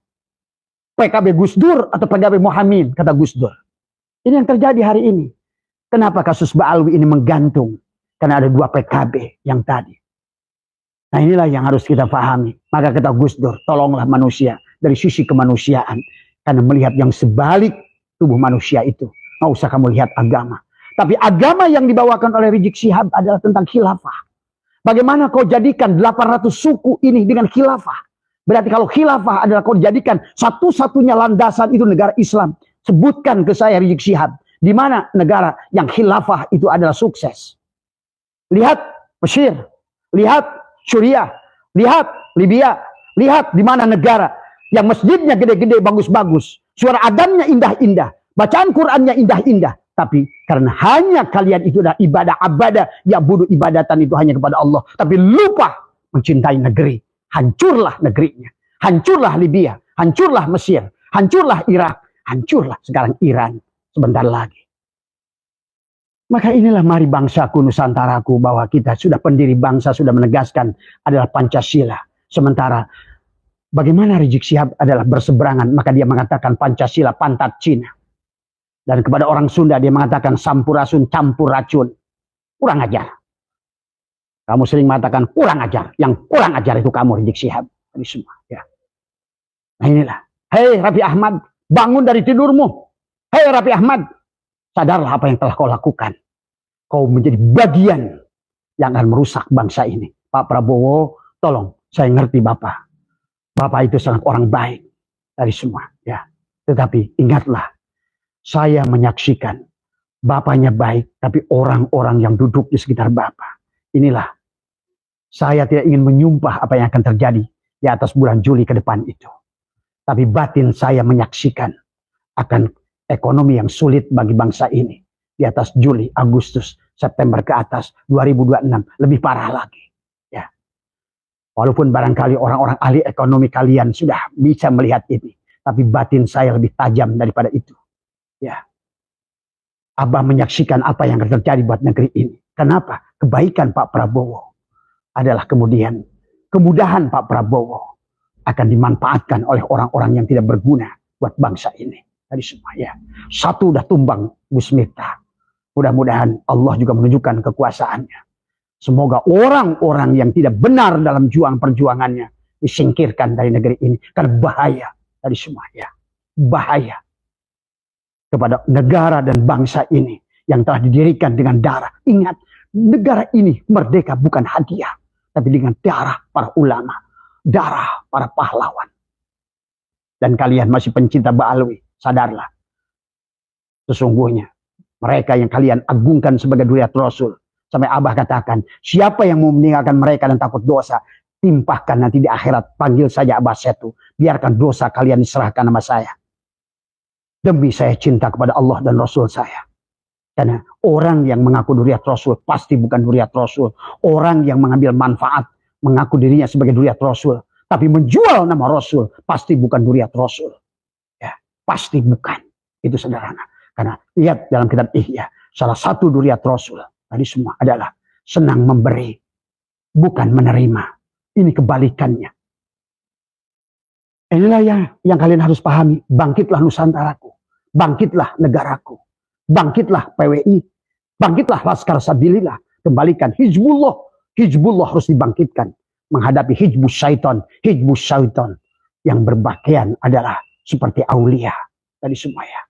PKB Gus Dur atau PKB Muhammad, kata Gus Dur. Ini yang terjadi hari ini. Kenapa kasus Ba'alwi ini menggantung? Karena ada 2 PKB yang tadi. Nah inilah yang harus kita pahami. Maka kata Gus Dur, tolonglah manusia dari sisi kemanusiaan. Karena melihat yang sebalik tubuh manusia itu. Nggak usah kamu lihat agama. Tapi agama yang dibawakan oleh Rizik Syihab adalah tentang khilafah. Bagaimana kau jadikan 800 suku ini dengan khilafah? Berarti kalau khilafah adalah kau jadikan satu-satunya landasan itu negara Islam. Sebutkan ke saya Rizik Syihab. Di mana negara yang khilafah itu adalah sukses. Lihat Mesir. Lihat Suriah. Lihat Libya. Lihat di mana negara yang masjidnya gede-gede, bagus-bagus. Suara adamnya indah-indah. Bacaan Qur'annya indah-indah. Tapi karena hanya kalian itu adalah ibadah-abadah. Ya budu ibadatan itu hanya kepada Allah. Tapi lupa mencintai negeri. Hancurlah negerinya. Hancurlah Libya. Hancurlah Mesir. Hancurlah Irak. Hancurlah sekarang Iran. Sebentar lagi. Maka inilah mari bangsaku Nusantaraku, bahwa kita sudah pendiri bangsa sudah menegaskan adalah Pancasila. Sementara bagaimana Rizik Syihab adalah berseberangan, maka dia mengatakan Pancasila pantat Cina. Dan kepada orang Sunda dia mengatakan sampurasun campur racun. Kurang ajar. Kamu sering mengatakan kurang ajar. Yang kurang ajar itu kamu Rizik Syihab. Ini semua ya. Nah inilah. Hei Raffi Ahmad, bangun dari tidurmu. Hei Raffi Ahmad, sadarlah apa yang telah kau lakukan. Kau menjadi bagian yang akan merusak bangsa ini. Pak Prabowo, tolong, saya ngerti Bapak. Bapak itu sangat orang baik dari semua. Ya. Tetapi ingatlah, saya menyaksikan Bapaknya baik, tapi orang-orang yang duduk di sekitar Bapak. Inilah, saya tidak ingin menyumpah apa yang akan terjadi di atas bulan Juli ke depan itu. Tapi batin saya menyaksikan akan ekonomi yang sulit bagi bangsa ini di atas Juli, Agustus, September ke atas 2026 lebih parah lagi. Ya. Walaupun barangkali orang-orang ahli ekonomi kalian sudah bisa melihat ini, tapi batin saya lebih tajam daripada itu. Ya. Abah menyaksikan apa yang akan terjadi buat negeri ini. Kenapa? Kebaikan Pak Prabowo adalah kemudian kemudahan Pak Prabowo akan dimanfaatkan oleh orang-orang yang tidak berguna buat bangsa ini. Tadi semua ya. Satu udah tumbang Gus Miftah. Mudah-mudahan Allah juga menunjukkan kekuasaannya. Semoga orang-orang yang tidak benar dalam perjuangannya disingkirkan dari negeri ini. Karena bahaya tadi semua ya. Bahaya kepada negara dan bangsa ini yang telah didirikan dengan darah. Ingat, negara ini merdeka bukan hadiah, tapi dengan darah para ulama, darah para pahlawan. Dan kalian masih pencinta Ba'alwi, sadarlah. Sesungguhnya mereka yang kalian agungkan sebagai dzurriyyat Rasul, sampai Abah katakan, siapa yang mau meninggalkan mereka dan takut dosa, timpahkan nanti di akhirat, panggil saja Abah Setu, biarkan dosa kalian diserahkan sama saya. Demi saya cinta kepada Allah dan Rasul saya. Karena orang yang mengaku dzurriyyat Rasul pasti bukan dzurriyyat Rasul. Orang yang mengambil manfaat mengaku dirinya sebagai dzurriyyat Rasul, tapi menjual nama Rasul pasti bukan dzurriyyat Rasul. Ya, pasti bukan. Itu sederhana. Karena lihat dalam kitab Ihya, salah satu dzurriyyat Rasul tadi semua adalah senang memberi, bukan menerima. Ini kebalikannya. Inilah yang kalian harus pahami. Bangkitlah Nusantaraku, bangkitlah negaraku, bangkitlah PWI, bangkitlah Laskar Sabilillah, kembalikan Hizbullah. Hizbullah harus dibangkitkan menghadapi Hizbus Syaiton yang berpakaian adalah seperti aulia tadi semua ya.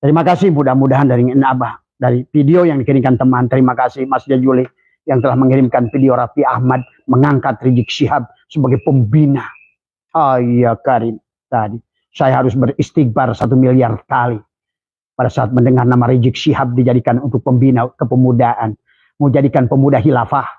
Terima kasih, mudah-mudahan dari Abah, dari video yang dikirimkan teman. Terima kasih Mas Jajuli yang telah mengirimkan video Raffi Ahmad mengangkat Rizik Syihab sebagai pembina. Ya Karim, tadi saya harus beristighfar 1 miliar kali pada saat mendengar nama Rizik Syihab dijadikan untuk pembina kepemudaan, menjadikan pemuda khilafah,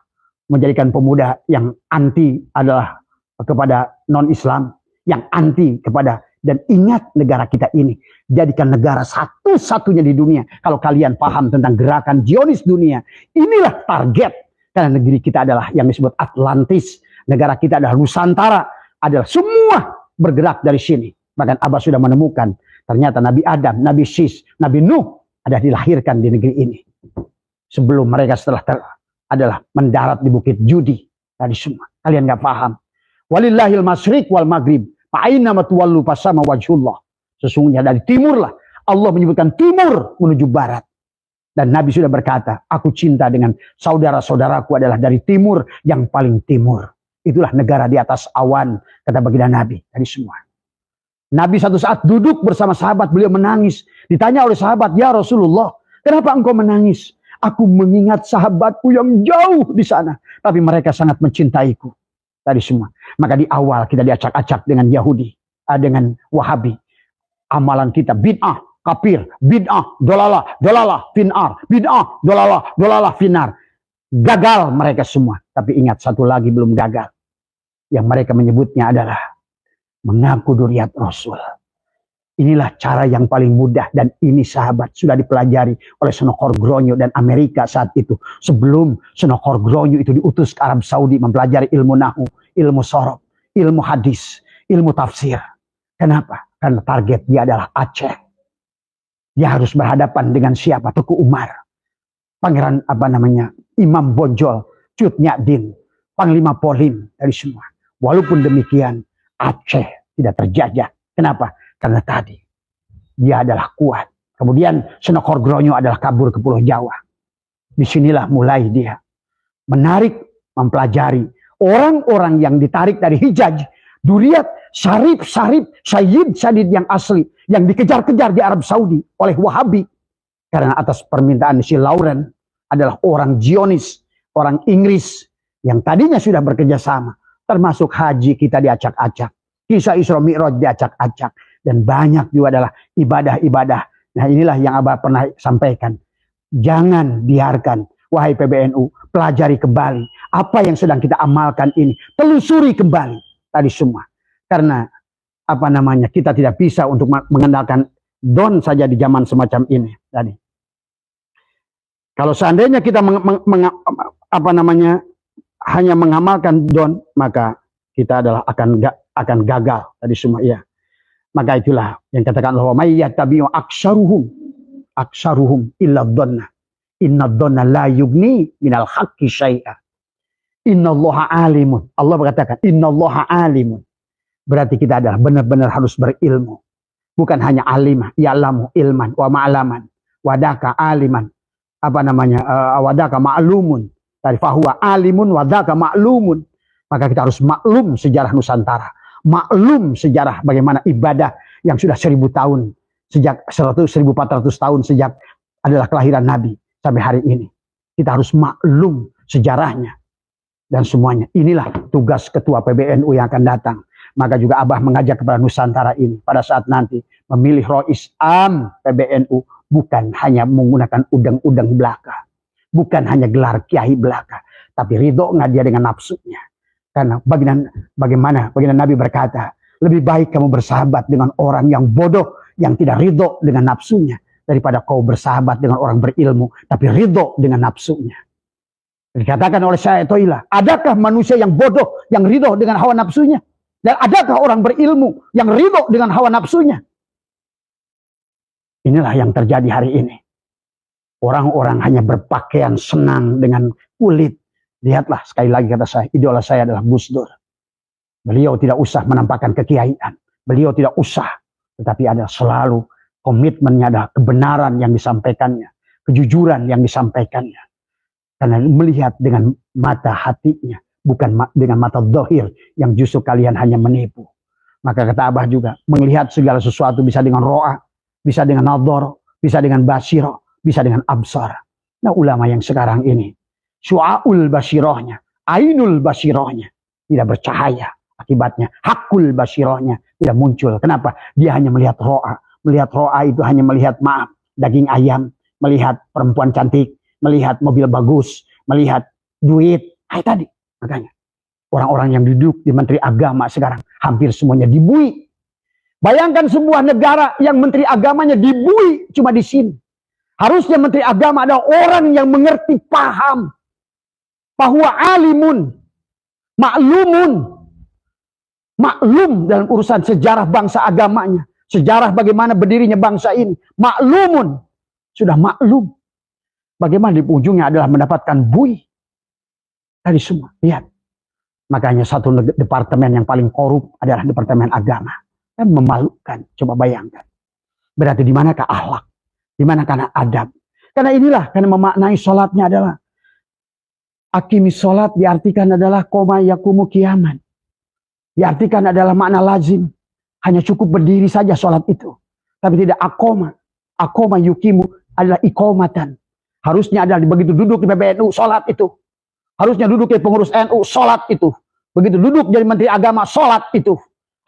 menjadikan pemuda yang anti adalah kepada non-Islam, yang anti kepada, dan ingat negara kita ini jadikan negara satu-satunya di dunia. Kalau kalian paham tentang gerakan Zionis dunia, inilah target, karena negeri kita adalah yang disebut Atlantis, negara kita adalah Nusantara, adalah semua bergerak dari sini. Bahkan Abah sudah menemukan ternyata Nabi Adam, Nabi Sis, Nabi Nuh ada dilahirkan di negeri ini. Sebelum mereka adalah mendarat di Bukit Judi. Tadi semua. Kalian gak paham. Walillahil masyriq wal maghrib. Fa'aina matuwallu fasama wajhullah. Sesungguhnya dari timur lah. Allah menyebutkan timur menuju barat. Dan Nabi sudah berkata, aku cinta dengan saudara-saudaraku adalah dari timur yang paling timur. Itulah negara di atas awan, kata baginda Nabi. Tadi semua. Nabi satu saat duduk bersama sahabat, beliau menangis. Ditanya oleh sahabat, ya Rasulullah, kenapa engkau menangis? Aku mengingat sahabatku yang jauh di sana. Tapi mereka sangat mencintaiku. Tadi semua. Maka di awal kita diacak-acak dengan Yahudi. Dengan Wahabi. Amalan kita bid'ah, kafir, bid'ah, dolalah, finar. Bid'ah, dolalah, finar. Gagal mereka semua. Tapi ingat satu lagi belum gagal. Yang mereka menyebutnya adalah mengaku dzurriyyat Rasul. Inilah cara yang paling mudah, dan ini sahabat sudah dipelajari oleh Senokor Gronyo dan Amerika saat itu. Sebelum Senokor Gronyo itu diutus ke Arab Saudi mempelajari ilmu nahu, ilmu sorob, ilmu hadis, ilmu tafsir. Kenapa? Karena target dia adalah Aceh. Dia harus berhadapan dengan siapa? Teku Umar, Pangeran Imam Bonjol, Cut Nyadin, Panglima Polim, dari semua. Walaupun demikian Aceh tidak terjajah. Kenapa? Karena tadi dia adalah kuat. Kemudian Senokor Gronyo adalah kabur ke Pulau Jawa. Disinilah mulai dia menarik, mempelajari orang-orang yang ditarik dari Hijaz, Dzurriyyat, Syarif, Sayyid Sadid yang asli, yang dikejar-kejar di Arab Saudi oleh Wahabi. Karena atas permintaan si Lauren adalah orang Zionis, orang Inggris yang tadinya sudah bekerja sama. Termasuk haji kita diacak-acak. Kisah Isra Mi'raj diacak-acak. Dan banyak juga adalah ibadah-ibadah. Nah inilah yang Abah pernah sampaikan. Jangan biarkan, wahai PBNU, pelajari kembali. Apa yang sedang kita amalkan ini. Telusuri kembali. Tadi semua. Karena kita tidak bisa untuk mengandalkan don saja di zaman semacam ini. Tadi. Kalau seandainya kita hanya mengamalkan don, maka kita adalah akan gagal tadi semua ya. Maka itulah yang katakan Allah, may yattabi'u aksaruhum illa dhanna inna dhanna la yughni minal haqqi syai'a innallaha alimun. Allah berkatakan innallaha alimun, berarti kita adalah benar-benar harus berilmu, bukan hanya alimah, ya'lamu ilman wa ma'laman wadaka aliman, wadaka ma'lumun, dari fahuwa alimun wadaka ma'lumun. Maka kita harus maklum sejarah Nusantara, maklum sejarah bagaimana ibadah yang sudah 1000 tahun, sejak 1400 tahun sejak adalah kelahiran Nabi sampai hari ini. Kita harus maklum sejarahnya dan semuanya. Inilah tugas ketua PBNU yang akan datang. Maka juga Abah mengajak kepada Nusantara ini pada saat nanti memilih Rois Am PBNU, bukan hanya menggunakan udang-udang belaka, bukan hanya gelar kiai belaka, tapi ridho nggak dia dengan nafsunya. Karena bagaimana Nabi berkata, lebih baik kamu bersahabat dengan orang yang bodoh, yang tidak ridho dengan nafsunya, daripada kau bersahabat dengan orang berilmu tapi ridho dengan nafsunya. Dikatakan oleh Syekh Toilah, adakah manusia yang bodoh yang ridho dengan hawa nafsunya? Dan adakah orang berilmu yang ridho dengan hawa nafsunya? Inilah yang terjadi hari ini. Orang-orang hanya berpakaian senang dengan kulit. Lihatlah, sekali lagi kata saya, idola saya adalah Gus Dur. Beliau tidak usah menampakkan kekiaian. Beliau tidak usah. Tetapi ada selalu komitmennya, adalah kebenaran yang disampaikannya. Kejujuran yang disampaikannya. Karena melihat dengan mata hatinya, bukan dengan mata zahir yang justru kalian hanya menipu. Maka kata Abah juga, melihat segala sesuatu bisa dengan ro'a, bisa dengan nadhar, bisa dengan basiro, bisa dengan absar. Nah, ulama yang sekarang ini, syu'aul basirohnya, ainul basirohnya tidak bercahaya. Akibatnya hakul basirohnya tidak muncul. Kenapa? Dia hanya melihat ro'a. Melihat ro'a itu hanya melihat daging ayam, melihat perempuan cantik, melihat mobil bagus, melihat duit. Tadi. Makanya orang-orang yang duduk di Menteri Agama sekarang hampir semuanya dibui. Bayangkan sebuah negara yang Menteri Agamanya dibui cuma di sini. Harusnya Menteri Agama adalah orang yang mengerti, paham bahwa alimun, maklum dalam urusan sejarah bangsa agamanya, sejarah bagaimana berdirinya bangsa ini, maklumun, sudah maklum. Bagaimana di ujungnya adalah mendapatkan bui. Tadi semua, lihat. Makanya satu departemen yang paling korup adalah departemen agama. Kan memalukan, coba bayangkan. Berarti di manakah akhlak? Di manakah adab? Karena inilah, karena memaknai sholatnya adalah akimi sholat diartikan adalah koma yakumu kiaman. Diartikan adalah makna lazim. Hanya cukup berdiri saja sholat itu. Tapi tidak akoma. Akoma yukimu adalah ikomatan. Harusnya adalah begitu duduk di PBNU, sholat itu. Harusnya duduk di pengurus NU, sholat itu. Begitu duduk jadi Menteri Agama, sholat itu.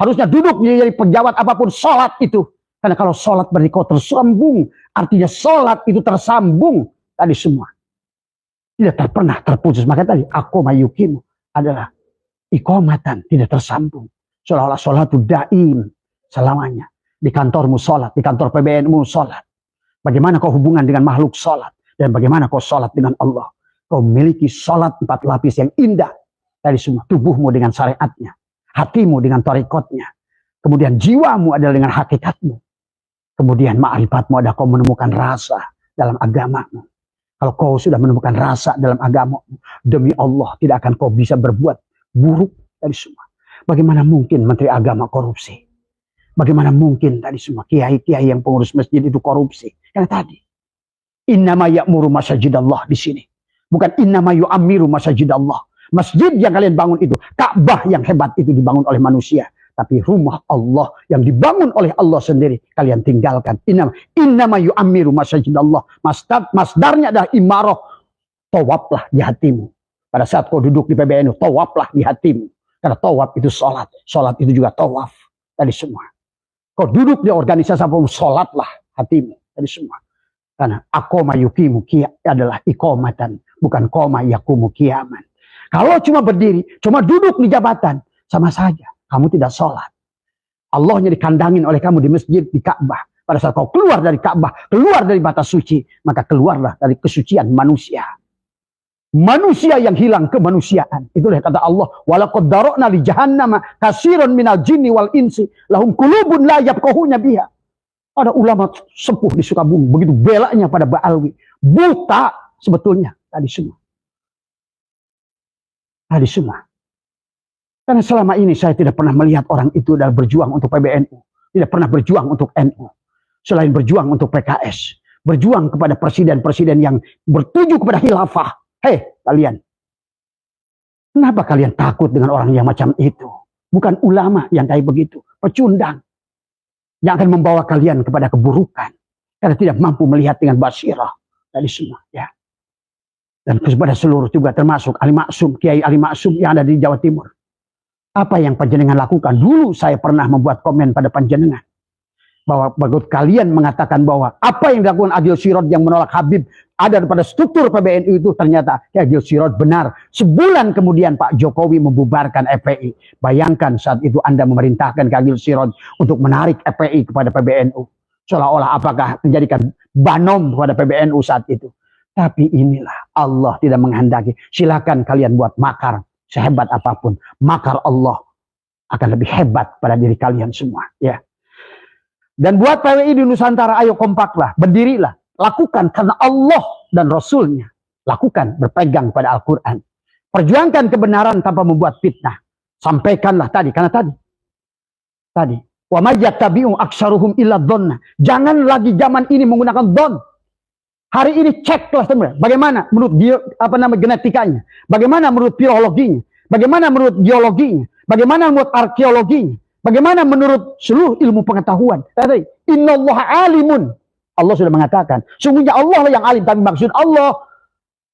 Harusnya duduk jadi pejabat apapun, sholat itu. Karena kalau sholat berarti kau tersambung. Artinya sholat itu tersambung. Tadi semua. Tidak pernah terputus. Maka tadi, akoma yukimu adalah ikomatan, tidak tersambung. Seolah-olah sholat itu daim selamanya. Di kantormu sholat, di kantor PBNU sholat. Bagaimana kau hubungan dengan makhluk sholat. Dan bagaimana kau sholat dengan Allah. Kau memiliki sholat 4 lapis yang indah. Dari semua tubuhmu dengan syariatnya. Hatimu dengan tarikatnya. Kemudian jiwamu adalah dengan hakikatmu. Kemudian ma'rifatmu adalah kau menemukan rasa dalam agamamu. Kalau kau sudah menemukan rasa dalam agamamu, demi Allah tidak akan kau bisa berbuat buruk dari semua. Bagaimana mungkin Menteri Agama korupsi? Bagaimana mungkin tadi semua kiai-kiai yang pengurus masjid itu korupsi? Karena tadi innama ya'muru masajidallah di sini. Bukan innama yu'ammiru masajidallah. Masjid yang kalian bangun itu, Ka'bah yang hebat itu dibangun oleh manusia. Tapi rumah Allah yang dibangun oleh Allah sendiri kalian tinggalkan. Innama yu'ammiru masajidallah. Masdarnya adalah imarah. Tawaflah di hatimu. Pada saat kau duduk di PBNU, tawaflah di hatimu. Karena tawaf itu sholat. Sholat itu juga tawaf. Tadi semua. Kau duduk di organisasi apapun, sholatlah hatimu. Tadi semua. Karena akoma yukimu adalah ikomatan. Bukan koma yakumu kiaman. Kalau cuma berdiri, cuma duduk di jabatan, sama saja. Kamu tidak sholat. Allahnya dikandangin oleh kamu di masjid, di Ka'bah. Pada saat kau keluar dari Ka'bah, keluar dari batas suci, maka keluarlah dari kesucian manusia. Manusia yang hilang kemanusiaan. Itulah kata Allah, walaqad dara'na li jahannama katsiran minal jinni wal insi lahum qulubun la yafqahuna biha. Ada ulama sepuh di Sukabumi begitu belanya pada Ba'alwi. Buta sebetulnya tadi semua. Tadi semua. Karena selama ini saya tidak pernah melihat orang itu dalam berjuang untuk PBNU. Tidak pernah berjuang untuk NU. Selain berjuang untuk PKS. Berjuang kepada presiden-presiden yang bertuju kepada khilafah. Hei kalian. Kenapa kalian takut dengan orang yang macam itu? Bukan ulama yang kayak begitu. Pecundang. Yang akan membawa kalian kepada keburukan. Karena tidak mampu melihat dengan basirah. Tadi semua. Ya. Dan kepada seluruh juga termasuk Ali Maksum, Kiai Ali Maksum yang ada di Jawa Timur. Apa yang panjenengan lakukan? Dulu saya pernah membuat komen pada panjenengan. Bahwa bagus kalian mengatakan bahwa apa yang dilakukan Adil Sirot yang menolak Habib ada pada struktur PBNU itu ternyata Adil Sirot benar. Sebulan kemudian Pak Jokowi membubarkan FPI. Bayangkan saat itu Anda memerintahkan Adil Sirot untuk menarik FPI kepada PBNU. Seolah-olah apakah menjadikan banom kepada PBNU saat itu. Tapi inilah Allah tidak menghendaki. Silakan kalian buat makar sehebat apapun. Makar Allah akan lebih hebat pada diri kalian semua. Ya. Dan buat PWI di Nusantara, ayo kompaklah, berdirilah. Lakukan karena Allah dan Rasulnya. Lakukan berpegang pada Al-Quran. Perjuangkan kebenaran tanpa membuat fitnah. Sampaikanlah tadi, karena tadi. Wa mayyatabi'u aksaruhum illa dhonna. Jangan lagi zaman ini menggunakan dhon. Hari ini ceklah teman. Bagaimana menurut genetikanya? Bagaimana menurut biologinya? Bagaimana menurut geologinya? Bagaimana menurut arkeologinya? Bagaimana menurut seluruh ilmu pengetahuan? Innallaha alimun. Allah sudah mengatakan. Sungguhnya Allah yang alim. Tapi maksud Allah.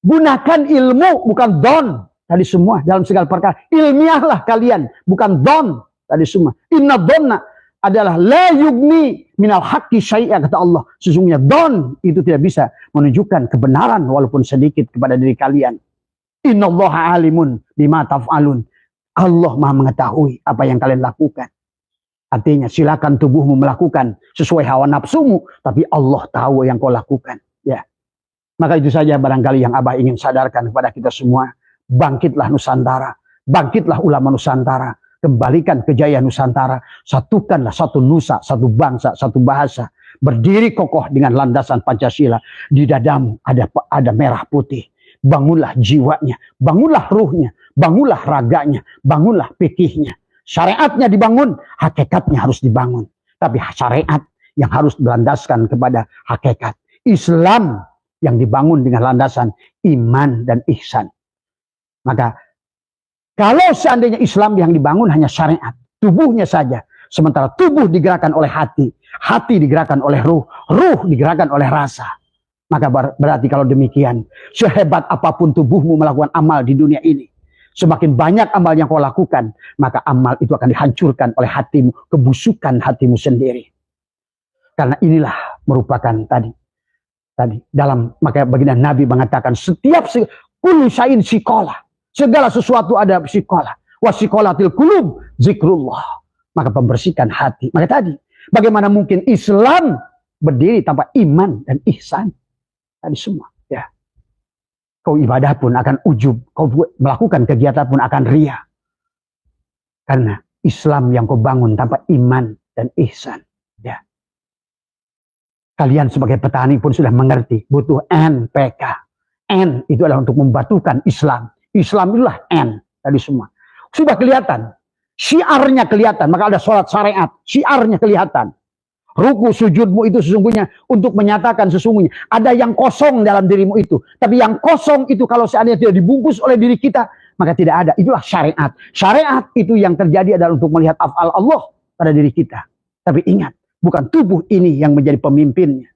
Gunakan ilmu bukan don. Tadi semua dalam segala perkara. Ilmiahlah kalian. Bukan don. Tadi semua. Inna donna adalah la yugni minal haqqi syai'a kata Allah. Sesungguhnya don itu tidak bisa menunjukkan kebenaran walaupun sedikit kepada diri kalian. Innallaha alimun bima taf'alun. Allah Maha mengetahui apa yang kalian lakukan. Artinya silakan tubuhmu melakukan sesuai hawa nafsumu, tapi Allah tahu yang kau lakukan. Ya. Maka itu saja barangkali yang Abah ingin sadarkan kepada kita semua. Bangkitlah Nusantara, bangkitlah ulama Nusantara, kembalikan kejayaan Nusantara, satukanlah satu nusa, satu bangsa, satu bahasa, berdiri kokoh dengan landasan Pancasila. Di dadamu ada merah putih. Bangunlah jiwanya, bangunlah ruhnya, bangunlah raganya, bangunlah fikihnya. Syariatnya dibangun, hakikatnya harus dibangun. Tapi syariat yang harus berlandaskan kepada hakikat. Islam yang dibangun dengan landasan iman dan ihsan. Maka kalau seandainya Islam yang dibangun hanya syariat, tubuhnya saja. Sementara tubuh digerakkan oleh hati, hati digerakkan oleh ruh, ruh digerakkan oleh rasa. Maka berarti kalau demikian, sehebat apapun tubuhmu melakukan amal di dunia ini, semakin banyak amal yang kau lakukan, maka amal itu akan dihancurkan oleh hatimu, kebusukan hatimu sendiri. Karena inilah merupakan tadi dalam maka baginda Nabi mengatakan setiap kullu syai'in siqalah, segala sesuatu ada siqalah. Wa siqalatil qulub zikrullah. Maka pembersihkan hati. Maka tadi, bagaimana mungkin Islam berdiri tanpa iman dan ihsan? Tadi semua, ya. Kau ibadah pun akan ujub, kau melakukan kegiatan pun akan ria. Karena Islam yang kau bangun tanpa iman dan ihsan, ya. Kalian sebagai petani pun sudah mengerti, butuh NPK. N itu adalah untuk membatukan Islam. Islam itulah N, tadi semua. Sudah kelihatan, syiarnya kelihatan, maka ada sholat syariat, syiarnya kelihatan. Ruku sujudmu itu sesungguhnya untuk menyatakan sesungguhnya ada yang kosong dalam dirimu itu. Tapi yang kosong itu kalau seandainya tidak dibungkus oleh diri kita, maka tidak ada. Itulah syariat. Syariat itu yang terjadi adalah untuk melihat af'al Allah pada diri kita. Tapi ingat, bukan tubuh ini yang menjadi pemimpinnya.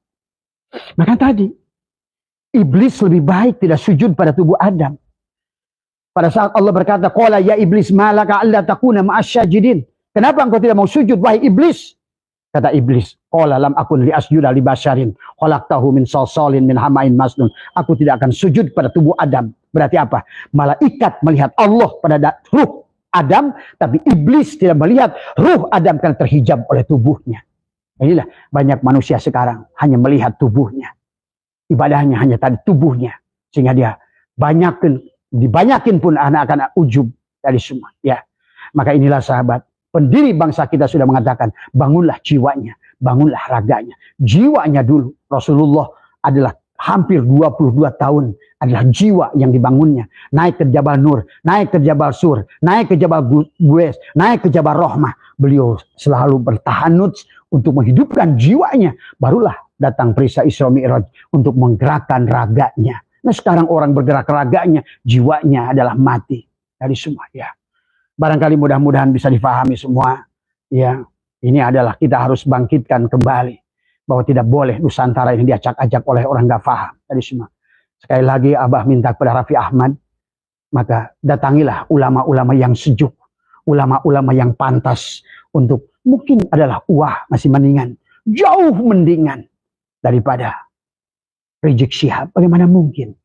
Maka tadi, iblis lebih baik tidak sujud pada tubuh Adam. Pada saat Allah berkata, qala ya iblis malaka alla takuna ma'asyajidin. Kenapa engkau tidak mau sujud, wahai iblis? Kata iblis, qala lam akun li asjuda li basyarin khalaqtahu min salsalin min hamain masnun. Aku tidak akan sujud pada tubuh Adam. Berarti apa? Malaikat melihat Allah pada ruh Adam, tapi iblis tidak melihat ruh Adam karena terhijab oleh tubuhnya. Inilah banyak manusia sekarang hanya melihat tubuhnya. Ibadahnya hanya tadi tubuhnya. Sehingga dia dibanyakin pun anak-anak ujub dari semua. Ya. Maka inilah sahabat, pendiri bangsa kita sudah mengatakan, bangunlah jiwanya, bangunlah raganya. Jiwanya dulu, Rasulullah adalah hampir 22 tahun adalah jiwa yang dibangunnya. Naik ke Jabal Nur, naik ke Jabal Sur, naik ke Jabal Bues, naik ke Jabal Rahmah. Beliau selalu bertahanut untuk menghidupkan jiwanya. Barulah datang perisa Isra Mi'raj untuk menggerakkan raganya. Nah sekarang orang bergerak raganya, jiwanya adalah mati dari semua. Ya. Barangkali mudah-mudahan bisa difahami semua. Ya, ini adalah kita harus bangkitkan kembali bahwa tidak boleh Nusantara ini diacak-acak oleh orang gak paham dari semua. Sekali lagi Abah minta kepada Raffi Ahmad, maka datangilah ulama-ulama yang sejuk, ulama-ulama yang pantas untuk mungkin adalah masih mendingan, jauh mendingan daripada Rizik Syihab. Bagaimana mungkin?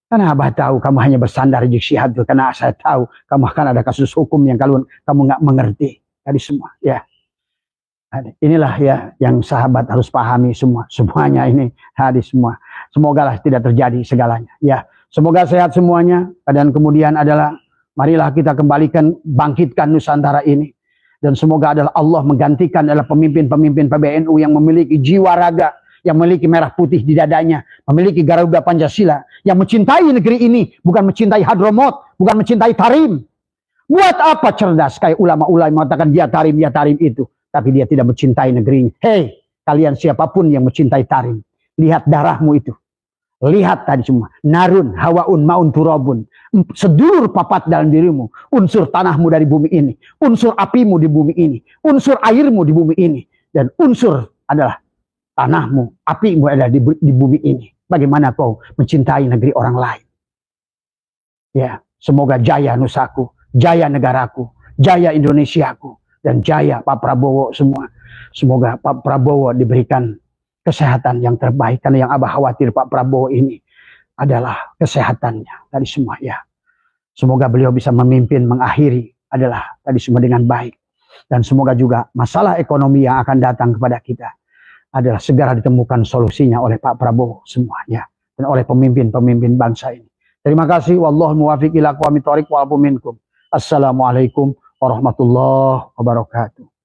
Karena Abah tahu kamu hanya bersandar Rizik Syihab itu, karena saya tahu kamu akan ada kasus hukum yang kamu nggak mengerti dari semua. Ya, inilah ya yang sahabat harus pahami semuanya ini hadis semua. Semoga lah tidak terjadi segalanya. Ya, semoga sehat semuanya. Dan kemudian adalah marilah kita kembalikan, bangkitkan Nusantara ini. Dan semoga adalah Allah menggantikan adalah pemimpin-pemimpin PBNU yang memiliki jiwa raga, yang memiliki merah putih di dadanya, memiliki Garuda Pancasila, yang mencintai negeri ini, bukan mencintai Hadromot, bukan mencintai Tarim. Buat apa cerdas kayak ulama-ulama mengatakan dia Tarim itu, tapi dia tidak mencintai negerinya. Hei, kalian siapapun yang mencintai Tarim, lihat darahmu itu. Lihat tadi semua, narun, hawaun, maun, turabun. Sedulur papat dalam dirimu, unsur tanahmu dari bumi ini, unsur apimu di bumi ini, unsur airmu di bumi ini, dan unsur adalah tanahmu, apimu adalah di bumi ini. Bagaimana kau mencintai negeri orang lain? Ya, semoga jaya Nusaku, jaya negaraku, jaya Indonesiaku, dan jaya Pak Prabowo semua. Semoga Pak Prabowo diberikan kesehatan yang terbaik, karena yang Abah khawatir Pak Prabowo ini adalah kesehatannya dari semua. Ya, semoga beliau bisa memimpin, mengakhiri adalah tadi semua dengan baik, dan semoga juga masalah ekonomi yang akan datang kepada kita adalah segera ditemukan solusinya oleh Pak Prabowo semuanya dan oleh pemimpin-pemimpin bangsa ini. Terima kasih. Wallahu muwaffiq ila aqwamit thoriq wal minkum. Assalamualaikum warahmatullahi wabarakatuh.